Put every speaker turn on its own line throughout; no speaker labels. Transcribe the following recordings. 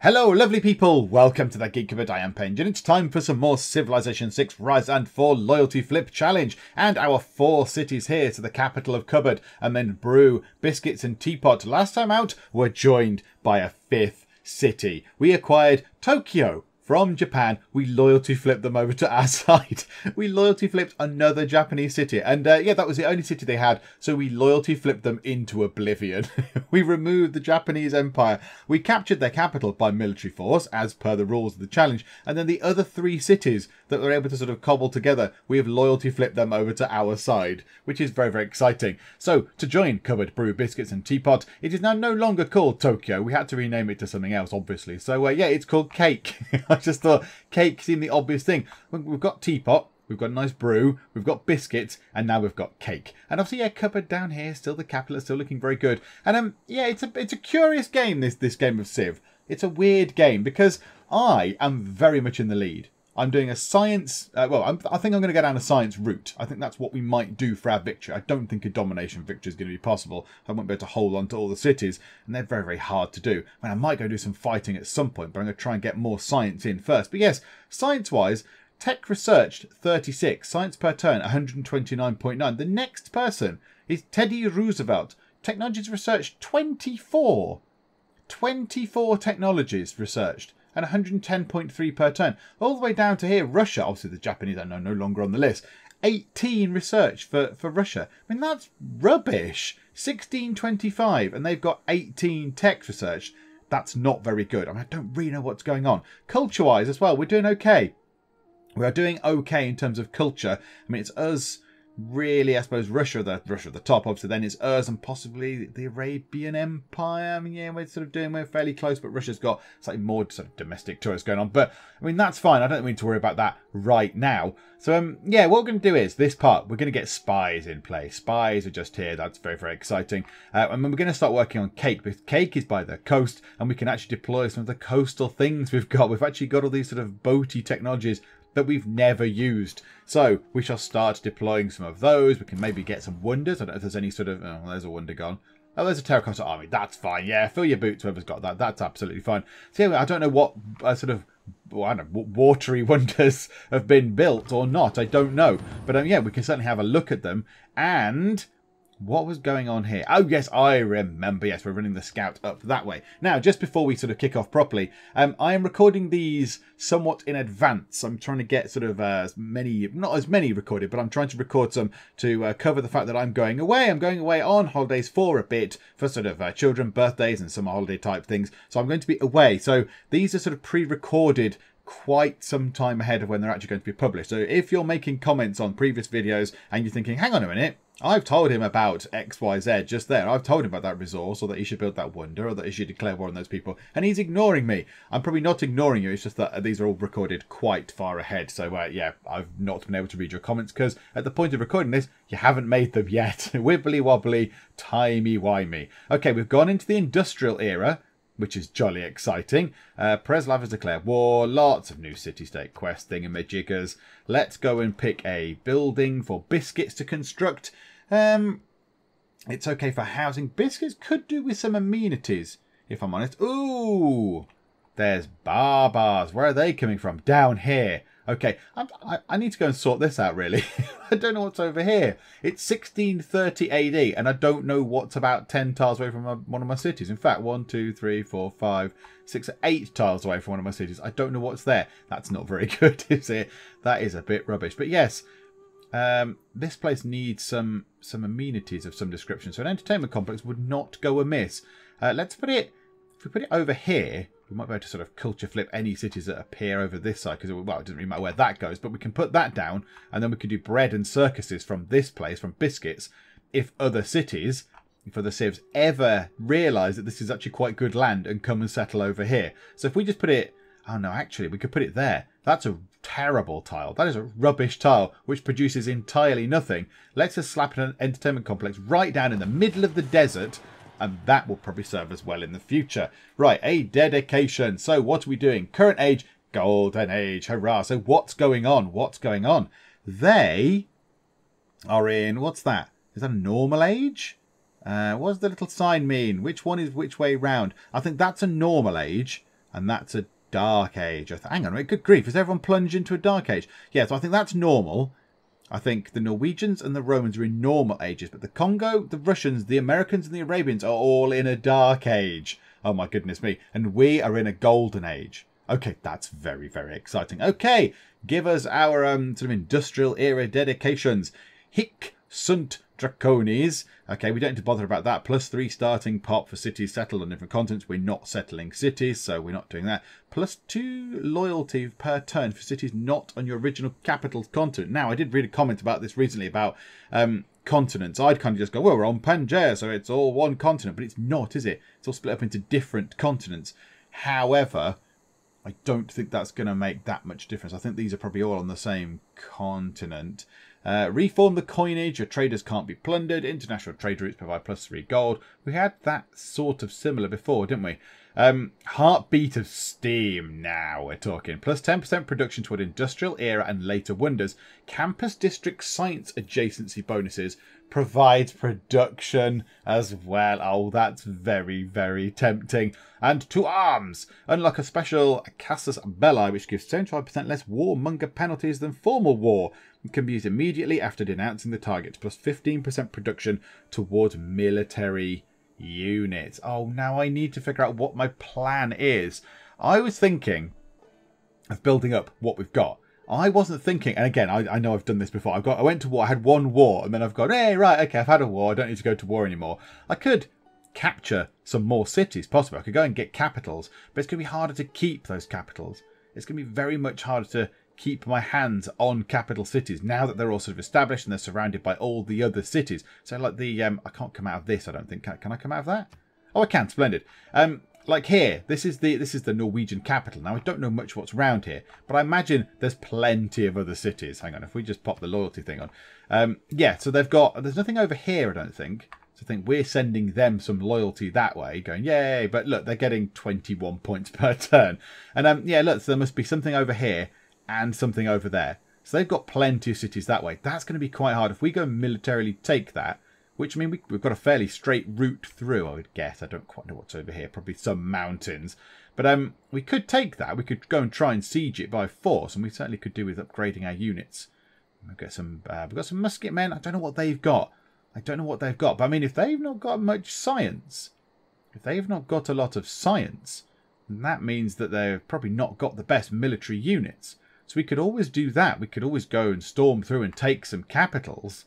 Hello lovely people, welcome to the Geek Cupboard. I am Pangaea and it's time for some more Civilization 6 Rise and Fall Loyalty Flip Challenge. And our 4 cities here to the capital of Cupboard, and then Brew, Biscuits and Teapot, last time out, were joined by a 5th city. We acquired Tokyo from Japan. We loyalty flipped them over to our side. We loyalty flipped another Japanese city. And yeah, that was the only city they had. So we loyalty flipped them into oblivion. We removed the Japanese Empire. We captured their capital by military force, as per the rules of the challenge. And then the other 3 cities that we're able to sort of cobble together, we have loyalty flipped them over to our side, which is very, very exciting. So to join Cupboard, Brew, Biscuits and Teapot, it is now no longer called Tokyo. We had to rename it to something else, obviously. So yeah, it's called Cake. I just thought cake seemed the obvious thing. We've got Teapot, we've got a nice brew, we've got biscuits, and now we've got cake. And obviously, yeah, Cupboard down here, still the capital is still looking very good. And yeah, it's a curious game, this game of Civ. It's a weird game because I am very much in the lead. I'm doing a science, I think I'm going to go down a science route. I think that's what we might do for our victory. I don't think a domination victory is going to be possible. I won't be able to hold on to all the cities, and they're very, very hard to do. I might go do some fighting at some point, but I'm going to try and get more science in first. But yes, science-wise, tech researched 36, science per turn 129.9. The next person is Teddy Roosevelt. Technologies researched 24. 24 technologies researched. And 110.3 per turn. All the way down to here, Russia, obviously the Japanese are no longer on the list. 18 research for Russia. I mean, that's rubbish. 1625, and they've got 18 tech research. That's not very good. I mean, I don't really know what's going on. Culture-wise as well, we're doing okay. We are doing okay in terms of culture. I mean, it's us, really, I suppose, Russia at the top, obviously, then it's us and possibly the Arabian Empire. I mean, yeah, we're fairly close, but Russia's got slightly more sort of domestic tourists going on. But, I mean, that's fine. I don't need to worry about that right now. So, yeah, what we're going to do is, this part, we're going to get spies in place. Spies are just here. That's very, very exciting. And then we're going to start working on Cake, because Cake is by the coast, and we can actually deploy some of the coastal things we've got. We've actually got all these sort of boaty technologies that we've never used. So we shall start deploying some of those. We can maybe get some wonders. I don't know if there's any sort of... Oh, there's a wonder gone. Oh, there's a terracotta army. That's fine. Yeah, fill your boots, whoever's got that. That's absolutely fine. So yeah, I don't know what sort of... I don't know, watery wonders have been built or not. I don't know. But yeah, we can certainly have a look at them. And... what was going on here? Oh, yes, I remember. Yes, we're running the scout up that way. Now, just before we sort of kick off properly, I am recording these somewhat in advance. I'm trying to get sort of not as many recorded, but I'm trying to record some to cover the fact that I'm going away. I'm going away on holidays for a bit, for sort of children, birthdays and summer holiday type things. So I'm going to be away. So these are sort of pre-recorded quite some time ahead of when they're actually going to be published. So if you're making comments on previous videos and you're thinking, hang on a minute, I've told him about XYZ just there. I've told him about that resource, or that he should build that wonder, or that he should declare war on those people, and he's ignoring me. I'm probably not ignoring you. It's just that these are all recorded quite far ahead. So yeah, I've not been able to read your comments because at the point of recording this, you haven't made them yet. Wibbly wobbly, timey-wimey. Okay, we've gone into the industrial era, which is jolly exciting. Preslav has declared war. Lots of new city-state quest thingamajiggers. Let's go and pick a building for Biscuits to construct. It's okay for housing. Biscuits could do with some amenities, if I'm honest. Ooh, there's barbars. Where are they coming from? Down here. Okay, I need to go and sort this out, really. I don't know what's over here. It's 1630 AD, and I don't know what's about 10 tiles away from one of my cities. In fact, 1, 2, 3, 4, 5, 6, 8 tiles away from one of my cities. I don't know what's there. That's not very good, is it? That is a bit rubbish. But yes, this place needs some amenities of some description. So an entertainment complex would not go amiss. Let's put it... If we put it over here... we might be able to sort of culture flip any cities that appear over this side, because, well, it doesn't really matter where that goes, but we can put that down, and then we can do bread and circuses from this place, from Biscuits, if other cities, for the civs, ever realise that this is actually quite good land and come and settle over here. So if we just put it... oh, no, actually, we could put it there. That's a terrible tile. That is a rubbish tile, which produces entirely nothing. Let's just slap an entertainment complex right down in the middle of the desert, and that will probably serve us well in the future. Right, a dedication. So what are we doing? Current age, golden age. Hurrah. So what's going on? What's going on? They are in, what's that? Is that a normal age? What does the little sign mean? Which one is which way round? I think that's a normal age. And that's a dark age. Hang on a minute, good grief, is everyone plunged into a dark age? Yeah, so I think that's normal. I think the Norwegians and the Romans are in normal ages, but the Congo, the Russians, the Americans and the Arabians are all in a dark age. Oh my goodness me. And we are in a golden age. Okay, that's very, very exciting. Okay, give us our sort of industrial era dedications. Hic sunt dracones. Okay, we don't need to bother about that. +3 starting pop for cities settled on different continents. We're not settling cities, so we're not doing that. +2 loyalty per turn for cities not on your original capital continent. Now, I did read a comment about this recently about continents. I'd kind of just go, well, we're on Pangaea, so it's all one continent. But it's not, is it? It's all split up into different continents. However, I don't think that's going to make that much difference. I think these are probably all on the same continent. Reform the coinage. Your traders can't be plundered. International trade routes provide +3 gold. We had that sort of similar before, didn't we? Heartbeat of steam. Now we're talking. +10% production toward industrial era and later wonders. Campus district science adjacency bonuses provides production as well. Oh, that's very, very tempting. And to arms. Unlock a special Casus Belli, which gives 75% less warmonger penalties than formal war. It can be used immediately after denouncing the target. +15% production towards military units. Oh, now I need to figure out what my plan is. I was thinking of building up what we've got. I wasn't thinking, and again, I know I've done this before. I went to war, I had one war, and then I've gone, hey, right, okay, I've had a war, I don't need to go to war anymore. I could capture some more cities, possibly. I could go and get capitals, but it's going to be harder to keep those capitals. It's going to be very much harder to keep my hands on capital cities now that they're all sort of established and they're surrounded by all the other cities. So like the, I can't come out of this, I don't think. Can I come out of that? Oh, I can, splendid. Like here, this is the Norwegian capital. Now, I don't know much what's around here, but I imagine there's plenty of other cities. Hang on, if we just pop the loyalty thing on. Yeah, so there's nothing over here, I don't think. So I think we're sending them some loyalty that way, going, yay, but look, they're getting 21 points per turn. And yeah, look, so there must be something over here and something over there. So they've got plenty of cities that way. That's going to be quite hard. If we go militarily take that, which I mean, we've got a fairly straight route through, I would guess. I don't quite know what's over here. Probably some mountains. But we could take that. We could go and try and siege it by force. And we certainly could do with upgrading our units. We've got some musket men. I don't know what they've got. But I mean, if they've not got much science, if they've not got a lot of science, then that means that they've probably not got the best military units. So we could always do that. We could always go and storm through and take some capitals.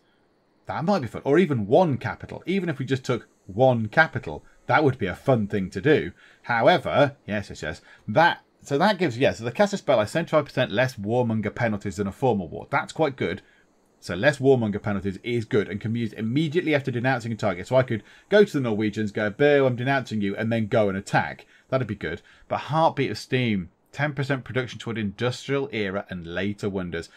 That might be fun. Or even one capital. Even if we just took one capital, that would be a fun thing to do. However, yes. So that gives, so the Casus Belli, 75% less warmonger penalties than a formal war. That's quite good. So less warmonger penalties is good and can be used immediately after denouncing a target. So I could go to the Norwegians, go, boo, I'm denouncing you, and then go and attack. That'd be good. But Heartbeat of Steam, 10% production toward industrial era and later wonders.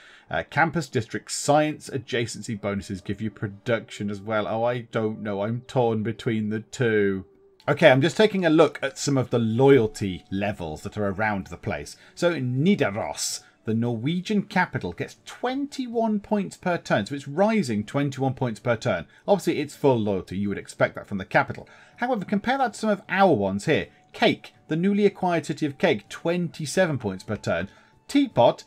Campus district science adjacency bonuses give you production as well. Oh, I don't know. I'm torn between the two. Okay, I'm just taking a look at some of the loyalty levels that are around the place. So Nidaros, the Norwegian capital, gets 21 points per turn. So it's rising 21 points per turn. Obviously, it's full loyalty. You would expect that from the capital. However, compare that to some of our ones here. Cake, the newly acquired city of Cake, 27 points per turn. Teapot,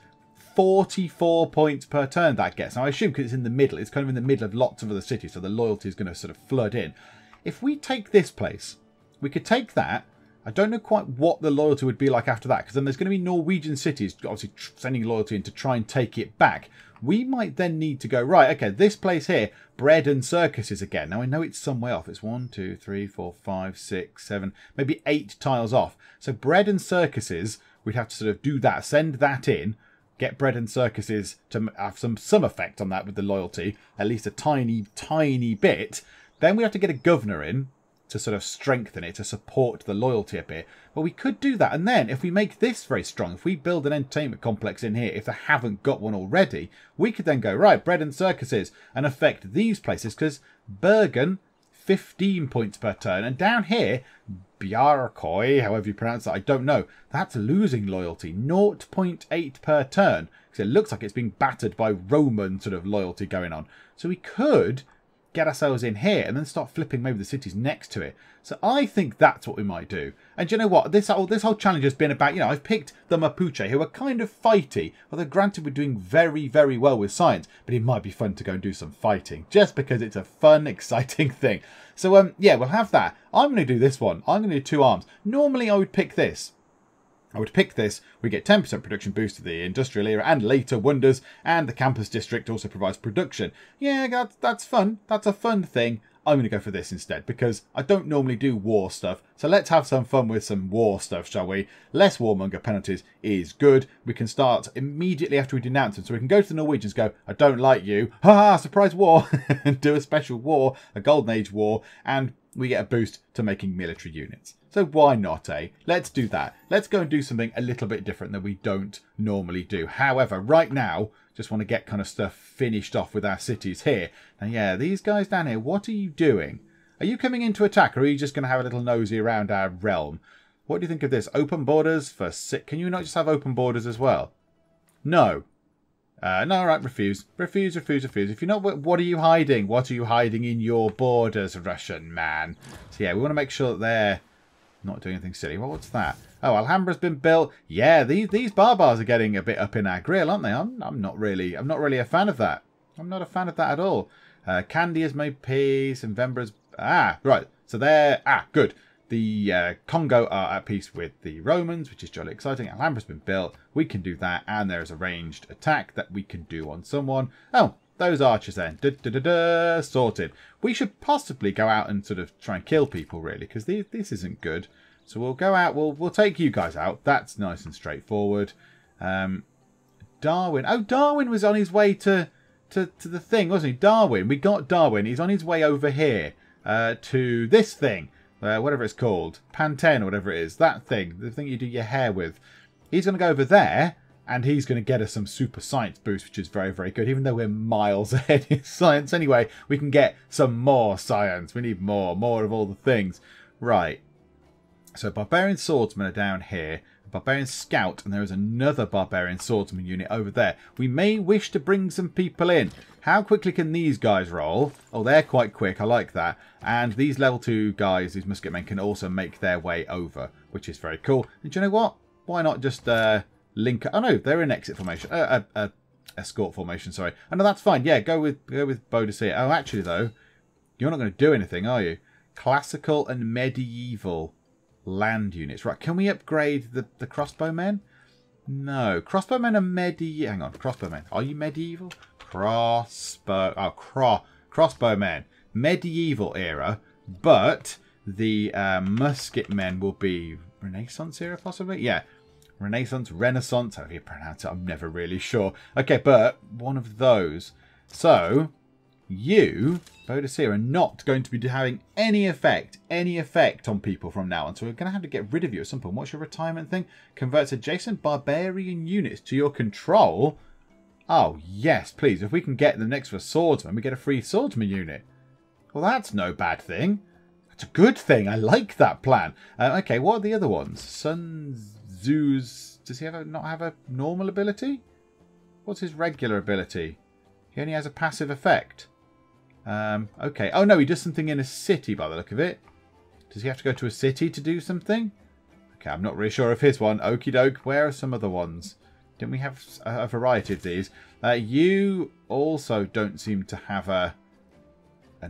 44 points per turn that gets. Now, I assume because it's in the middle, it's kind of in the middle of lots of other cities, so the loyalty is going to sort of flood in. If we take this place, we could take that. I don't know quite what the loyalty would be like after that, because then there's going to be Norwegian cities, obviously sending loyalty in to try and take it back. We might then need to go, right, okay, this place here, bread and circuses again. Now, I know it's some way off. It's 1, 2, 3, 4, 5, 6, 7, maybe 8 tiles off. So bread and circuses, we'd have to sort of do that, send that in, get bread and circuses to have some effect on that with the loyalty, at least a tiny, tiny bit. Then we have to get a governor in to sort of strengthen it, to support the loyalty a bit. But we could do that. And then if we make this very strong, if we build an entertainment complex in here, if they haven't got one already, we could then go, right, bread and circuses, and affect these places, because Bergen, 15 points per turn. And down here, Bjarkøy, however you pronounce that, I don't know, that's losing loyalty, 0.8 per turn. Because it looks like it's being battered by Roman sort of loyalty going on. So we could get ourselves in here and then start flipping maybe the cities next to it. So I think that's what we might do. And you know what? This whole challenge has been about, I've picked the Mapuche, who are kind of fighty. Although granted, we're doing very, very well with science. But it might be fun to go and do some fighting. Just because it's a fun, exciting thing. So, yeah, we'll have that. I'm going to do this one. I'm going to do 2 arms. Normally, I would pick this. We get 10% production boost to the industrial era and later wonders, and the campus district also provides production. Yeah, that's fun. That's a fun thing. I'm going to go for this instead because I don't normally do war stuff. So let's have some fun with some war stuff, shall we? Less warmonger penalties is good. We can start immediately after we denounce them. So we can go to the Norwegians, go, I don't like you. Ha, surprise war. And do a special war, a Golden Age war, and we get a boost to making military units. So why not, eh? Let's do that. Let's go and do something a little bit different than we don't normally do. However, right now, just want to get kind of stuff finished off with our cities here. And yeah, these guys down here, what are you doing? Are you coming in to attack, or are you just going to have a little nosy around our realm? What do you think of this? Open borders for... Can you not just have open borders as well? No. No, right, refuse. Refuse. If you're not, what are you hiding? What are you hiding in your borders, Russian man? So yeah, we want to make sure that they're not doing anything silly. Well, what's that? Oh, Alhambra's been built. Yeah, these barbars are getting a bit up in our grill, aren't they? I'm not really a fan of that. I'm not a fan of that at all. Kandy has made peace, and Vembra's... Ah, right. So they're... Ah, good. The Congo are at peace with the Romans, which is jolly exciting. Alhambra's been built. We can do that, and there's a ranged attack that we can do on someone. Oh, those archers then. Sorted. We should possibly go out and sort of try and kill people, really, because this isn't good. So we'll go out. We'll take you guys out. That's nice and straightforward. Darwin. Oh, Darwin was on his way to the thing, wasn't he? Darwin. We got Darwin. He's on his way over here to this thing. Whatever it's called. Pantene or whatever it is. That thing. The thing you do your hair with. He's going to go over there. And he's going to get us some super science boost, which is very, very good. Even though we're miles ahead in science. Anyway, we can get some more science. We need more of all the things. Right. So barbarian swordsmen are down here. Barbarian scout. And there is another barbarian swordsman unit over there. We may wish to bring some people in. How quickly can these guys roll? Oh, they're quite quick. I like that. And these level 2 guys, these musketmen, can also make their way over, which is very cool. And do you know what? Why not just... link. Oh no, they're in exit formation. Escort formation. Sorry. Oh no, that's fine. Yeah, go with Boadicea. Oh, actually though, you're not going to do anything, are you? Classical and medieval land units. Right? Can we upgrade the crossbowmen? No, crossbowmen are medieval. Hang on, crossbowmen. Are you medieval? Crossbowmen. Medieval era, but the musketmen will be Renaissance era, possibly. Yeah. Renaissance, however you pronounce it, I'm never really sure. Okay, but one of those. So, you, Boadicea, are not going to be having any effect on people from now on. So we're going to have to get rid of you at some point. What's your retirement thing? Converts adjacent barbarian units to your control. Oh, yes, please. If we can get them next to a swordsman, we get a free swordsman unit. Well, that's no bad thing. That's a good thing. I like that plan. Okay, what are the other ones? Zeus, does he not have a normal ability? What's his regular ability? He only has a passive effect. Okay. Oh no, he does something in a city by the look of it. Does he have to go to a city to do something? Okay, I'm not really sure of his one. Okie doke. Where are some other ones? Didn't we have a variety of these? You also don't seem to have an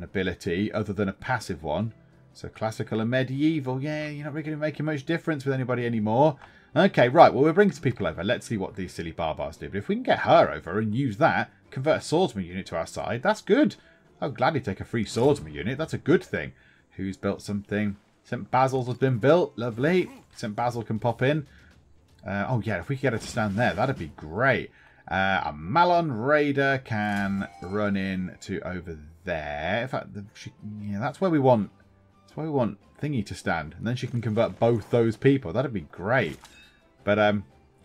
ability other than a passive one. So classical and medieval. Yeah, you're not really going to be making much difference with anybody anymore. Okay, right. Well, we'll bring some people over. Let's see what these silly barbars do. But if we can get her over and use that, convert a swordsman unit to our side, that's good. I'll gladly take a free swordsman unit. That's a good thing. Who's built something? St. Basil's has been built. Lovely. St. Basil can pop in. Oh, yeah, if we could get her to stand there, that'd be great. A Malon Raider can run in to over there. In fact, yeah, that's where we want... That's where we want Thingy to stand. And then she can convert both those people. That'd be great. But,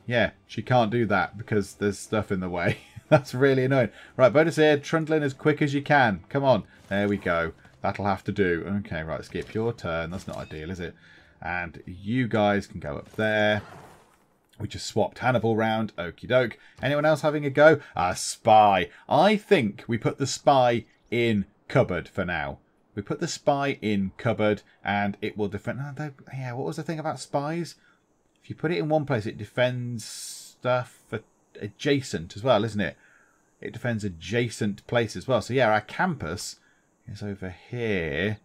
yeah, she can't do that because there's stuff in the way. That's really annoying. Right, Boadicea, trundling as quick as you can. Come on. There we go. That'll have to do. Okay, right, skip your turn. That's not ideal, is it? And you guys can go up there. We just swapped Hannibal round. Okie doke. Anyone else having a go? A spy. I think we put the spy in cupboard for now. We put the spy in cupboard and it will defend. Oh, yeah, what was the thing about spies? If you put it in one place, it defends stuff adjacent as well, isn't it? It defends adjacent places as well. So yeah, our campus is over here.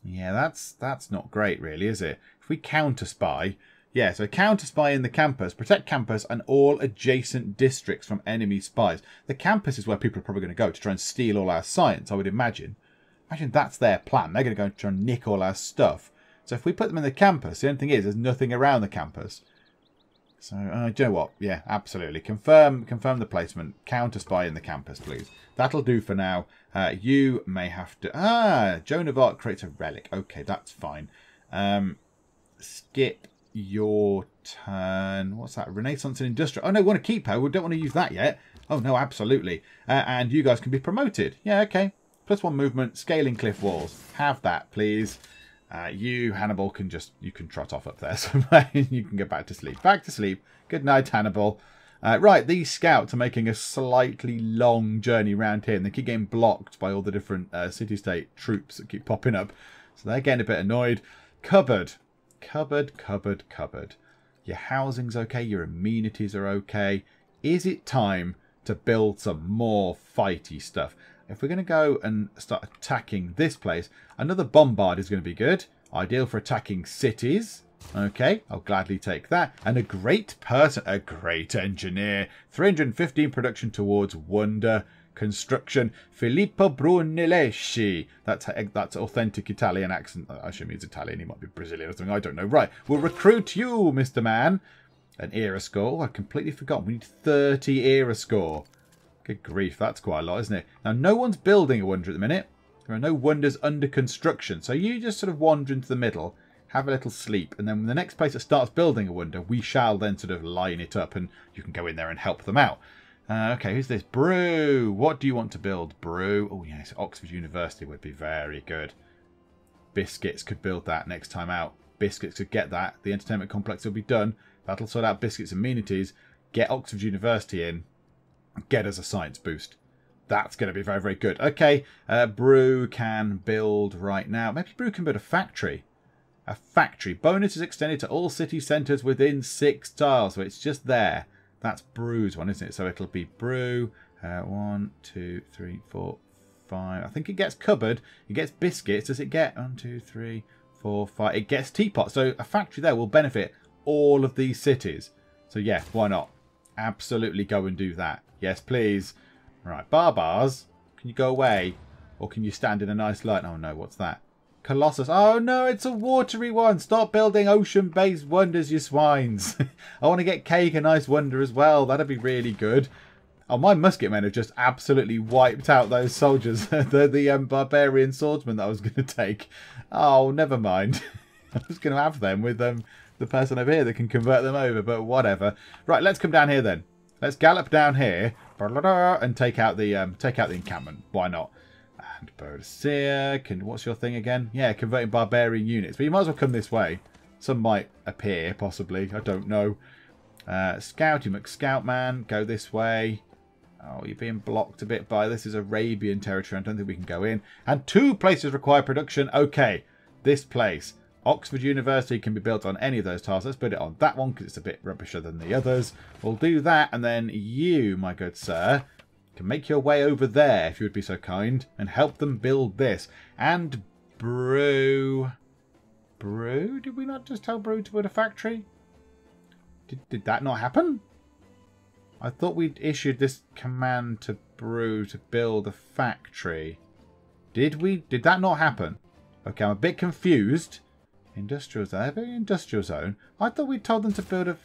Yeah, that's not great really, is it? If we counter spy, yeah, so counter spy in the campus, protect campus and all adjacent districts from enemy spies. The campus is where people are probably going to go to try and steal all our science, I would imagine. Imagine that's their plan. They're going to go and try and nick all our stuff. So if we put them in the campus, the only thing is there's nothing around the campus. So, do you know what? Yeah, absolutely. Confirm the placement. Counter spy in the campus, please. That'll do for now. You may have to... Joan of Arc creates a relic. Okay, that's fine. Skip your turn. What's that? Renaissance and Industrial. Oh, no, we want to keep her. We don't want to use that yet. Oh, no, absolutely. And you guys can be promoted. Yeah, okay. +1 movement. Scaling cliff walls. Have that, please. You, Hannibal, you can trot off up there somewhere and you can go back to sleep. Back to sleep. Good night, Hannibal. Right, these scouts are making a slightly long journey around here and they keep getting blocked by all the different city-state troops that keep popping up. So they're getting a bit annoyed. Cupboard. Cupboard. Your housing's okay. Your amenities are okay. Is it time to build some more fighty stuff? If we're going to go and start attacking this place, another bombard is going to be good. Ideal for attacking cities. Okay, I'll gladly take that. And a great person, a great engineer. 315 production towards wonder construction. Filippo Brunelleschi. That's authentic Italian accent. I assume he's Italian. He might be Brazilian or something. I don't know. Right, we'll recruit you, Mr. Man. An era score. I completely forgot. We need 30 era score. Good grief, that's quite a lot, isn't it? Now, no one's building a wonder at the minute. There are no wonders under construction. So you just sort of wander into the middle, have a little sleep, and then when the next place that starts building a wonder, we shall then sort of line it up, and you can go in there and help them out. Okay, who's this? Brew. What do you want to build? Brew. Oh, yes, Oxford University would be very good. Biscuits could build that next time out. Biscuits could get that. The entertainment complex will be done. That'll sort out Biscuits' amenities. Get Oxford University in. Get us a science boost. That's going to be very, very good. Okay, Brew can build right now. Maybe Brew can build a factory. A factory. Bonus is extended to all city centres within 6 tiles. So it's just there. That's Brew's one, isn't it? So it'll be Brew. 1, 2, 3, 4, 5. I think it gets cupboard. It gets biscuits. Does it get 1, 2, 3, 4, 5? It gets teapot. So a factory there will benefit all of these cities. So yeah, why not? Absolutely go and do that. Yes, please. Right, barbars. Can you go away? Or can you stand in a nice light? Oh no, what's that? Colossus. Oh no, it's a watery one. Stop building ocean-based wonders, you swines. I want to get Cake a nice wonder as well. That'd be really good. Oh, my musket men have just absolutely wiped out those soldiers. the barbarian swordsmen that I was going to take. Oh, never mind. I was going to have them with the person over here that can convert them over, but whatever. Right, let's come down here then. Let's gallop down here and take out the encampment. Why not? And Boadicea, what's your thing again? Yeah, converting barbarian units. But you might as well come this way. Some might appear, possibly. I don't know. Scout, you McScoutman, go this way. Oh, you're being blocked a bit by this is Arabian territory. I don't think we can go in. And 2 places require production. Okay, this place. Oxford University can be built on any of those tiles. Let's put it on that one because it's a bit rubbisher than the others. We'll do that, and then you, my good sir, can make your way over there, if you would be so kind, and help them build this. And Brew. Brew? Did we not just tell Brew to build a factory? Did that not happen? I thought we'd issued this command to Brew to build a factory. Did we? Did that not happen? Okay, I'm a bit confused. Industrial zone. Industrial zone. I thought we told them to build a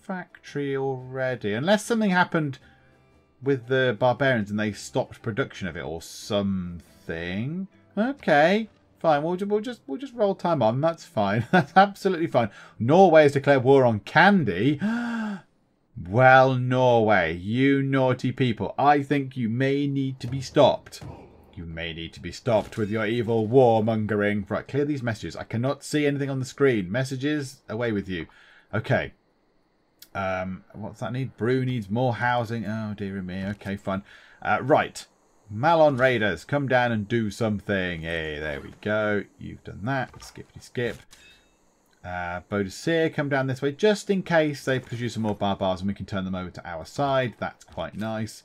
factory already. Unless something happened with the barbarians and they stopped production of it or something. Okay, fine. We'll just roll time on. That's fine. That's absolutely fine. Norway has declared war on Kandy. Well, Norway, you naughty people. I think you may need to be stopped. You may need to be stopped with your evil warmongering. Right, clear these messages. I cannot see anything on the screen. Messages, away with you. Okay. What's that need? Brew needs more housing. Oh, dear me. Okay, fine. Right. Malon Raiders, come down and do something. Hey, there we go. You've done that. Skippity skip. Bodicea, come down this way just in case they produce some more barbars and we can turn them over to our side. That's quite nice.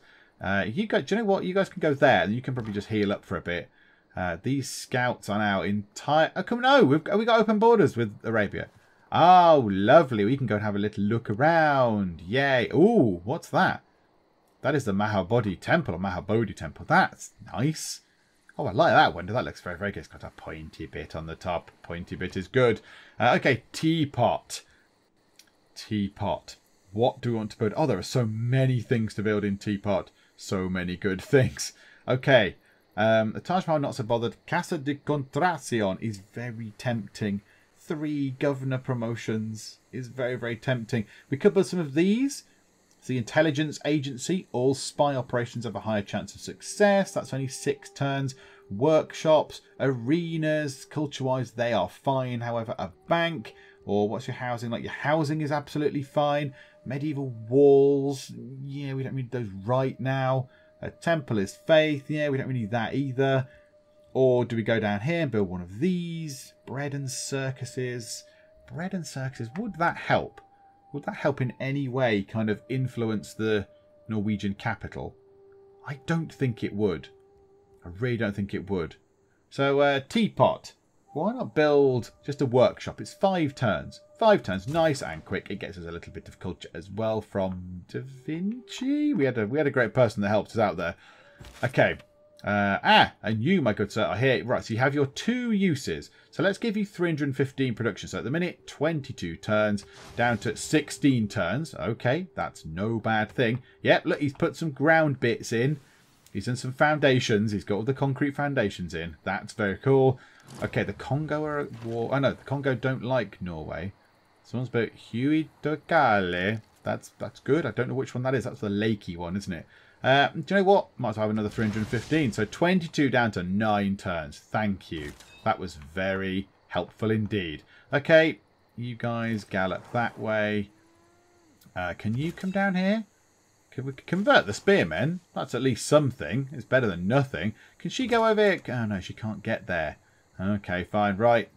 You guys, do you know what? You guys can go there and you can probably just heal up for a bit. These scouts are now entire. Oh, come no, we got open borders with Arabia. Oh, lovely. We can go and have a little look around. Yay. Ooh, what's that? That is the Mahabodhi Temple, or Mahabodhi Temple. That's nice. Oh, I like that window. That looks very, very good. It's got a pointy bit on the top. Pointy bit is good. Okay, teapot. Teapot. What do we want to build? Oh, there are so many things to build in teapot. So many good things. Okay. The Taj Mahal, not so bothered. Casa de Contracion is very tempting. 3 governor promotions is very, very tempting. We could build some of these. The intelligence agency, all spy operations have a higher chance of success. That's only 6 turns. Workshops, arenas, culture-wise, they are fine. However, a bank, or what's your housing like? Your housing is absolutely fine. Medieval walls, yeah, we don't need those right now. A temple is faith, yeah, we don't really need that either. Or do we go down here and build one of these? Bread and circuses. Bread and circuses, would that help? Would that help in any way kind of influence the Norwegian capital? I don't think it would. I really don't think it would. So, teapot. Why not build just a workshop? It's 5 turns. 5 turns, nice and quick. It gets us a little bit of culture as well from Da Vinci. We had a great person that helped us out there. Okay. And you, my good sir, are here. Right, so you have your 2 uses. So let's give you 315 production. So at the minute, 22 turns, down to 16 turns. Okay, that's no bad thing. Yep, look, he's put some ground bits in. He's done some foundations. He's got all the concrete foundations in. That's very cool. Okay, the Congo are at war. Oh, no, the Congo don't like Norway. Someone's built Huey Docale. That's good. I don't know which one that is. That's the lakey one, isn't it? Do you know what? Might as well have another 315. So 22 down to 9 turns. Thank you. That was very helpful indeed. Okay, you guys gallop that way. Can you come down here? Can we convert the spearmen? That's at least something. It's better than nothing. Can she go over here? Oh, no, she can't get there. Okay, fine. Right.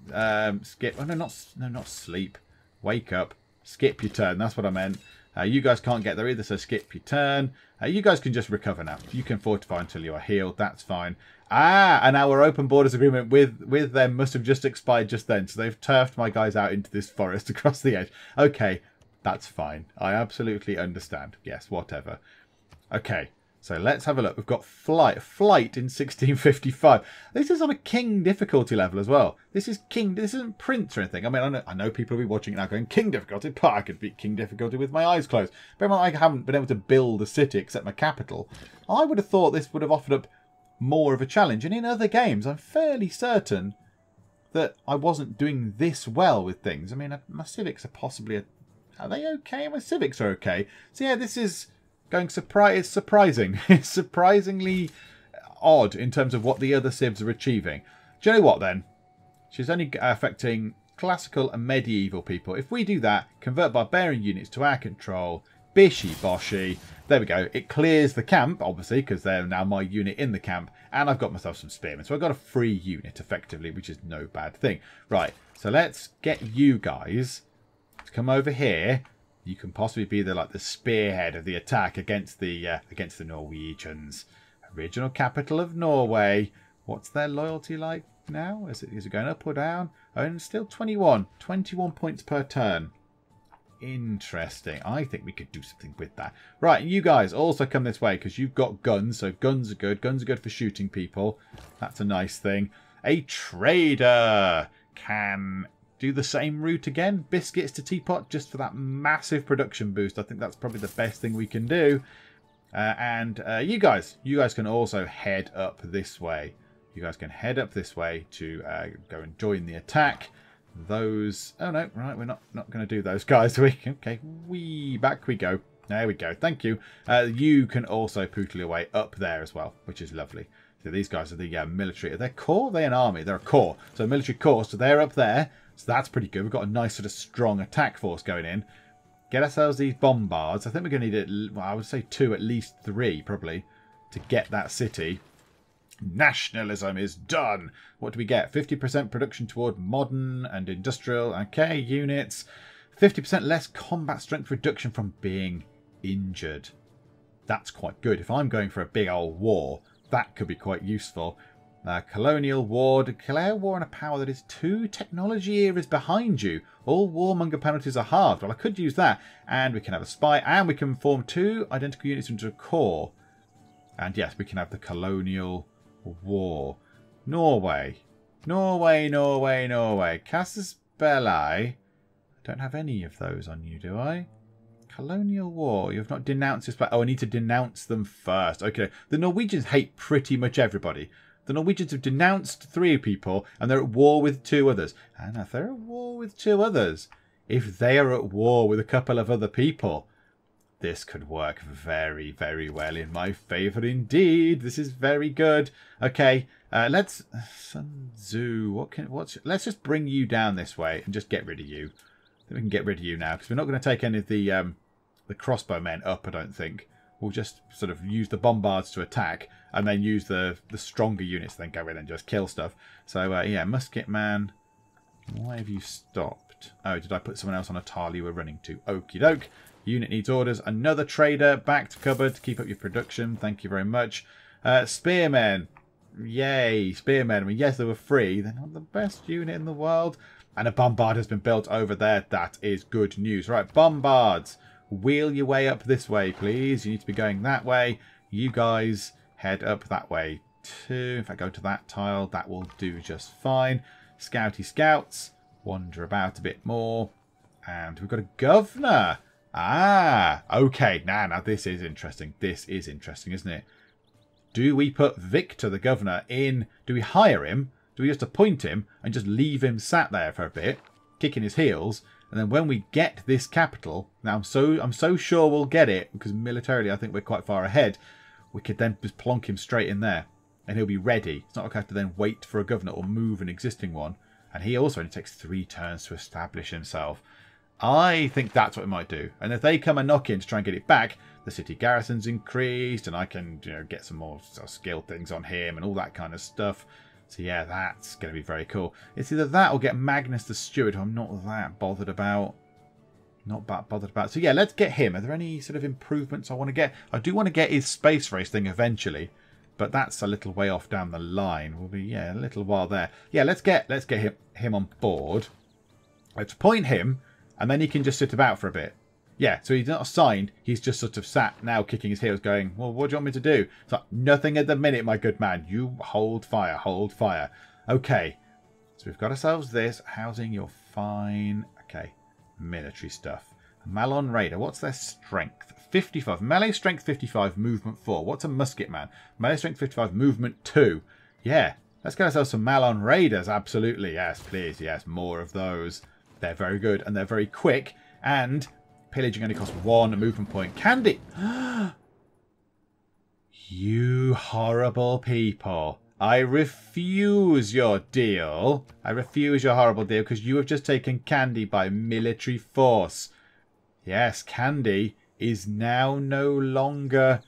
Skip. Oh, no, not sleep. Wake up. Skip your turn. That's what I meant. You guys can't get there either, so skip your turn. You guys can just recover now. You can fortify until you are healed. That's fine. And our open borders agreement with them must have just expired just then. So they've turfed my guys out into this forest across the edge. Okay, that's fine. I absolutely understand. Yes, whatever. Okay, so let's have a look. We've got flight in 1655. This is on a king difficulty level as well. This is king. This isn't prince or anything. I mean, I know people will be watching it now going, king difficulty? But I could beat king difficulty with my eyes closed. Bear in mind, I haven't been able to build a city except my capital. I would have thought this would have offered up more of a challenge. And in other games, I'm fairly certain that I wasn't doing this well with things. I mean, my civics are possibly... Are they okay? My civics are okay. So yeah, this is... Going it's surprising. It's surprisingly odd in terms of what the other civs are achieving. Do you know what then? She's only affecting classical and medieval people. If we do that, convert barbarian units to our control, bishy boshy. There we go. It clears the camp, obviously, because they're now my unit in the camp. And I've got myself some spearmen. So I've got a free unit, effectively, which is no bad thing. Right, so let's get you guys to come over here. You can possibly be the spearhead of the attack against the Norwegians. Original capital of Norway. What's their loyalty like now? Is it going up or down? Oh, and still 21 points per turn. Interesting. I think we could do something with that. Right, you guys also come this way because you've got guns. So guns are good. Guns are good for shooting people. That's a nice thing. A trader can do the same route again. Biscuits to teapot just for that massive production boost. I think that's probably the best thing we can do. And you guys can also head up this way. You guys can head up this way to go and join the attack. Those... Oh, no. Right, we're not going to do those guys. Okay, back we go. There we go. Thank you. You can also pootle away up there as well, which is lovely. So these guys are the military. Are they corps? Are they an army? They're a corps. So military corps. So they're up there. So that's pretty good. We've got a nice sort of strong attack force going in. Get ourselves these bombards. I think we're going to need, I would say 2, at least 3 probably, to get that city. Nationalism is done. What do we get? 50% production toward modern and industrial. Okay, units. 50% less combat strength reduction from being injured. That's quite good. If I'm going for a big old war, that could be quite useful. Colonial war. Declare war on a power that is 2 technology eras behind you. All warmonger penalties are halved. Well, I could use that. And we can have a spy. And we can form 2 identical units into a core. And yes, we can have the colonial war. Norway. Norway, Norway, Norway. Casus Belli. I don't have any of those on you, do I? Colonial war. You have not denounced this. Oh, I need to denounce them first. Okay. The Norwegians hate pretty much everybody. The Norwegians have denounced 3 people and they're at war with 2 others. And if they're at war with 2 others, if they are at war with a couple of other people, this could work very, very well in my favour indeed. This is very good. Okay, let's Sun Tzu. Let's just bring you down this way and just get rid of you. I think we can get rid of you now because we're not going to take any of the crossbowmen up. I don't think. We'll just sort of use the bombards to attack and then use the stronger units to then go in and just kill stuff. So, yeah, musket man. Why have you stopped? Oh, did I put someone else on a tile you were running to? Okie doke. Unit needs orders. Another trader. Back to cupboard to keep up your production. Thank you very much. Spearmen. Yay. Spearmen. I mean, yes, they were free. They're not the best unit in the world. And a bombard has been built over there. That is good news. Right, bombards. Wheel your way up this way, please. You need to be going that way. You guys head up that way too. If I go to that tile, that will do just fine. Scouty scouts. Wander about a bit more. And we've got a governor. Ah, okay. Now this is interesting. This is interesting, isn't it? Do we put Victor, the governor, in? Do we hire him? Do we just appoint him and just leave him sat there for a bit, kicking his heels? And then when we get this capital, now I'm so sure we'll get it because militarily I think we're quite far ahead. We could then just plonk him straight in there, and he'll be ready. It's not like I have to then wait for a governor or move an existing one. And he also only takes 3 turns to establish himself. I think that's what we might do. And if they come and knock in to try and get it back, the city garrison's increased, and I can, you know, get some more skilled things on him and all that kind of stuff. So yeah, that's going to be very cool. It's either that or get Magnus the Steward, who I'm not that bothered about. Not that bothered about. So yeah, let's get him. Are there any sort of improvements I want to get? I do want to get his space race thing eventually, but that's a little way off down the line. We'll be, yeah, a little while there. Yeah, let's get him on board. Let's appoint him, and then he can just sit about for a bit. Yeah, so he's not assigned. He's just sort of sat now kicking his heels going, well, what do you want me to do? It's like, nothing at the minute, my good man. You hold fire, hold fire. Okay, so we've got ourselves this. Housing, you're fine. Okay, military stuff. Malon Raider, what's their strength? 55. Melee strength 55, movement 4. What's a musket man? Melee strength 55, movement 2. Yeah, let's get ourselves some Malon Raiders. Absolutely, yes, please. Yes, more of those. They're very good and they're very quick. And pillaging only costs 1 movement point. Kandy! You horrible people. I refuse your deal. I refuse your horrible deal because you have just taken Kandy by military force. Yes, Kandy is now no longer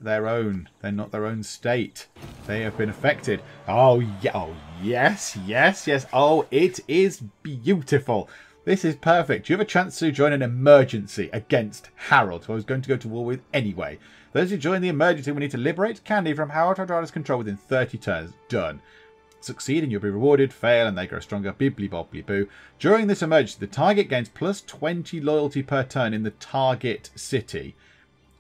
their own. They're not their own state. They have been affected. Oh, yeah. Oh, yes, yes, yes. Oh, it is beautiful. This is perfect. You have a chance to join an emergency against Harold, who I was going to go to war with anyway. Those who join the emergency will need to liberate Kandy from Harold Hardrada's control within 30 turns. Done. Succeed and you'll be rewarded. Fail and they grow stronger. Bibbly bobbly boo. During this emergency, the target gains plus 20 loyalty per turn in the target city.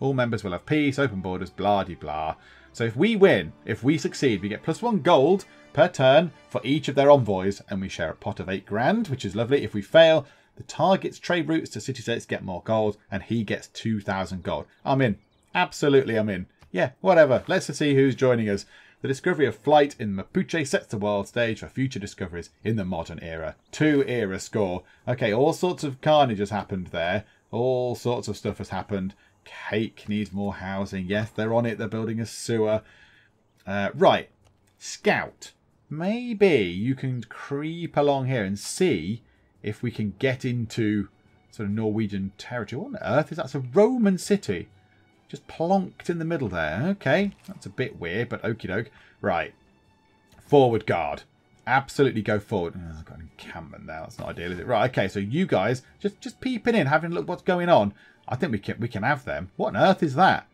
All members will have peace, open borders, blah de blah. So if we win, if we succeed, we get plus 1 gold per turn for each of their envoys, and we share a pot of 8 grand, which is lovely. If we fail, the target's trade routes to city-states get more gold, and he gets 2,000 gold. I'm in. Absolutely, I'm in. Yeah, whatever. Let's see who's joining us. The discovery of flight in Mapuche sets the world stage for future discoveries in the modern era. 2 era score. Okay, all sorts of carnage has happened there. All sorts of stuff has happened. Cake needs more housing. Yes, they're on it. They're building a sewer. Right. Scout. Maybe you can creep along here and see if we can get into sort of Norwegian territory. What on earth is that? It's a Roman city. Just plonked in the middle there. Okay, that's a bit weird, but okie doke. Right. Forward guard. Absolutely go forward. Oh, I've got an encampment now. That's not ideal, is it? Right, okay, so you guys just peeping in, having a look what's going on. I think we can have them. What on earth is that?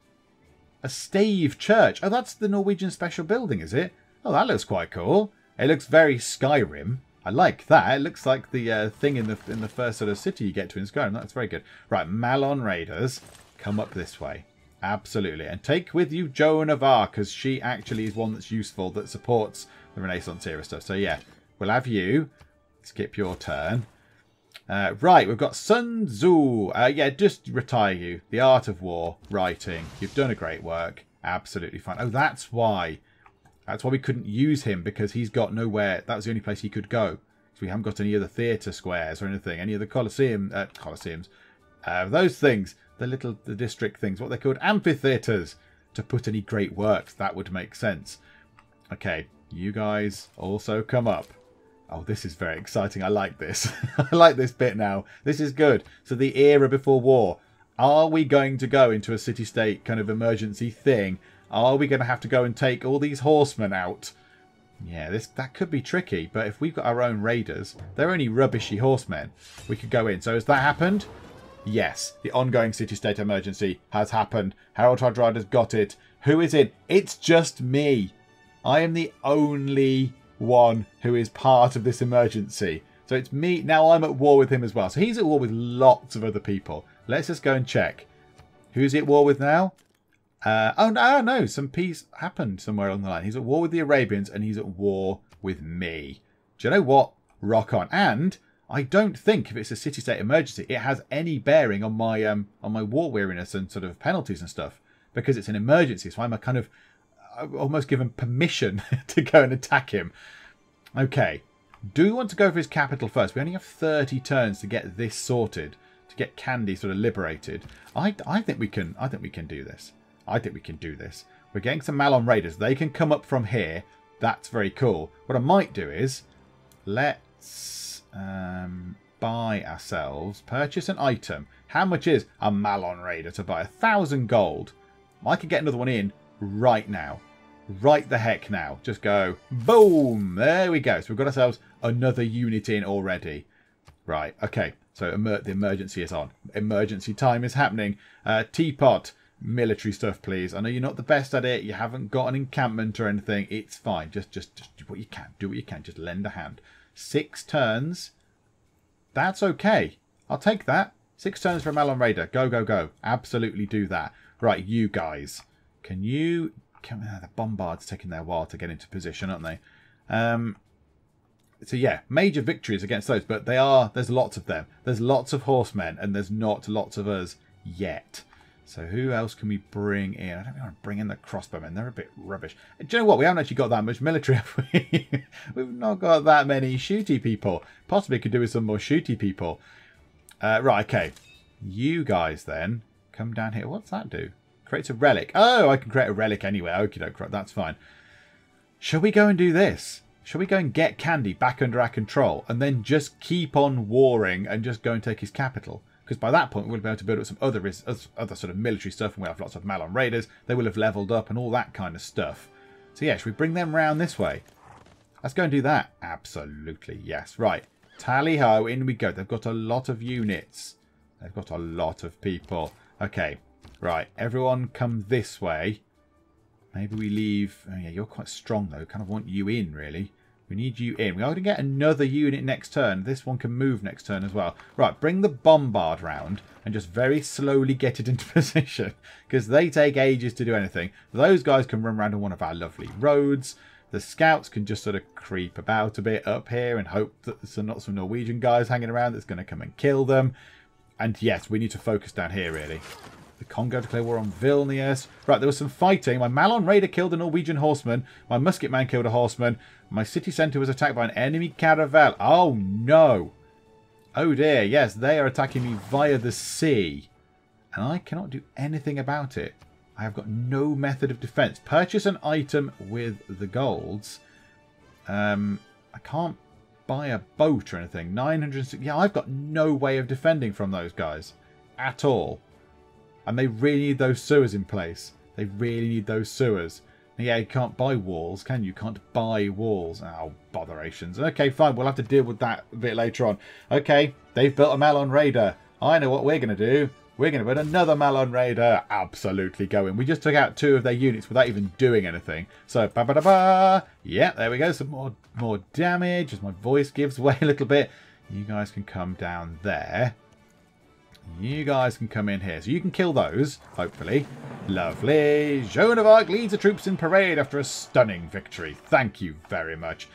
A stave church. Oh, that's the Norwegian special building, is it? Oh, that looks quite cool. It looks very Skyrim. I like that. It looks like the thing in the first sort of city you get to in Skyrim. That's very good. Right, Malon Raiders, come up this way. Absolutely. And take with you Joan of Arc, because she actually is one that's useful, that supports the Renaissance era stuff. So yeah, we'll have you. Skip your turn. Right, we've got Sun Tzu. Yeah, just retire you. The Art of War, writing. You've done a great work. Absolutely fine. Oh, that's why. That's why we couldn't use him, because he's got nowhere. That was the only place he could go. So we haven't got any other theatre squares or anything. Any of the Colosseums. Those things. The district things. What they're called? Amphitheatres. To put any great works. That would make sense. Okay, you guys also come up. Oh, this is very exciting. I like this. I like this bit now. This is good. So the era before war. Are we going to go into a city-state kind of emergency thing? Are we going to have to go and take all these horsemen out? Yeah, that could be tricky. But if we've got our own raiders, they're only rubbishy horsemen. We could go in. So has that happened? Yes. The ongoing city-state emergency has happened. Harold Hardrada's got it. Who is it? It's just me. I am the only one who is part of this emergency. So it's me. Now I'm at war with him as well. So he's at war with lots of other people. Let's just go and check. Who's he at war with now? Oh, no. Some peace happened somewhere along the line. He's at war with the Arabians and he's at war with me. Do you know what? Rock on. And I don't think if it's a city-state emergency, it has any bearing on my war weariness and sort of penalties and stuff. Because it's an emergency. So I'm almost given permission to go and attack him. Okay. Do we want to go for his capital first? We only have 30 turns to get this sorted. To get Kandy sort of liberated. I think we can do this. I think we can do this. We're getting some Malon Raiders. They can come up from here. That's very cool. What I might do is let's buy ourselves, purchase an item. How much is a Malon Raider to buy? 1,000 gold. I could get another one in right now. Right the heck now. Just go boom. There we go. So we've got ourselves another unit in already. Right. Okay. So the emergency is on. Emergency time is happening. Teapot. Military stuff, please. I know you're not the best at it. You haven't got an encampment or anything. It's fine. Just do what you can. Do what you can. Just lend a hand. 6 turns. That's okay. I'll take that. 6 turns for a Malon Raider. Go, go, go. Absolutely do that. Right, you guys. Can you... the bombards taking their while to get into position, aren't they? So yeah, major victories against those. But there's lots of them. There's lots of horsemen. And there's not lots of us yet. So who else can we bring in? I don't want to bring in the crossbowmen. They're a bit rubbish. Do you know what? We haven't actually got that much military, have we? We've not got that many shooty people. Possibly could do with some more shooty people. Right, okay. You guys then. Come down here. What's that do? Creates a relic. Oh, I can create a relic anyway. Okie doke. That's fine. Shall we go and do this? Shall we go and get Kandy back under our control? And then just keep on warring and just go and take his capital? Because by that point, we'll be able to build up some other sort of military stuff. And we'll have lots of Malon Raiders. They will have leveled up and all that kind of stuff. So yeah, should we bring them round this way? Let's go and do that. Absolutely, yes. Right. Tally-ho, in we go. They've got a lot of units. They've got a lot of people. Okay. Right. Everyone come this way. Maybe we leave... Oh yeah, you're quite strong though. Kind of want you in, really. We need you in. We are going to get another unit next turn. This one can move next turn as well. Right, bring the bombard round and just very slowly get it into position. Because they take ages to do anything. Those guys can run around on one of our lovely roads. The scouts can just sort of creep about a bit up here and hope that there's not some Norwegian guys hanging around that's going to come and kill them. And yes, we need to focus down here, really. The Congo declare war on Vilnius. Right, there was some fighting. My Malon Raider killed a Norwegian horseman. My musket man killed a horseman. My city centre was attacked by an enemy caravel. Oh, no. Oh, dear. Yes, they are attacking me via the sea. And I cannot do anything about it. I have got no method of defence. Purchase an item with the golds. I can't buy a boat or anything. 960. Yeah, I've got no way of defending from those guys. At all. And they really need those sewers in place. They really need those sewers. Yeah, you can't buy walls, can you? You can't buy walls. Oh, botherations. Okay, fine. We'll have to deal with that a bit later on. Okay, they've built a Malon Raider. I know what we're going to do. We're going to build another Malon Raider. Absolutely going. We just took out 2 of their units without even doing anything. So, ba-ba-da-ba. Yeah, there we go. Some more damage as my voice gives way a little bit. You guys can come down there. You guys can come in here. So you can kill those, hopefully. Lovely. Joan of Arc leads the troops in parade after a stunning victory. Thank you very much.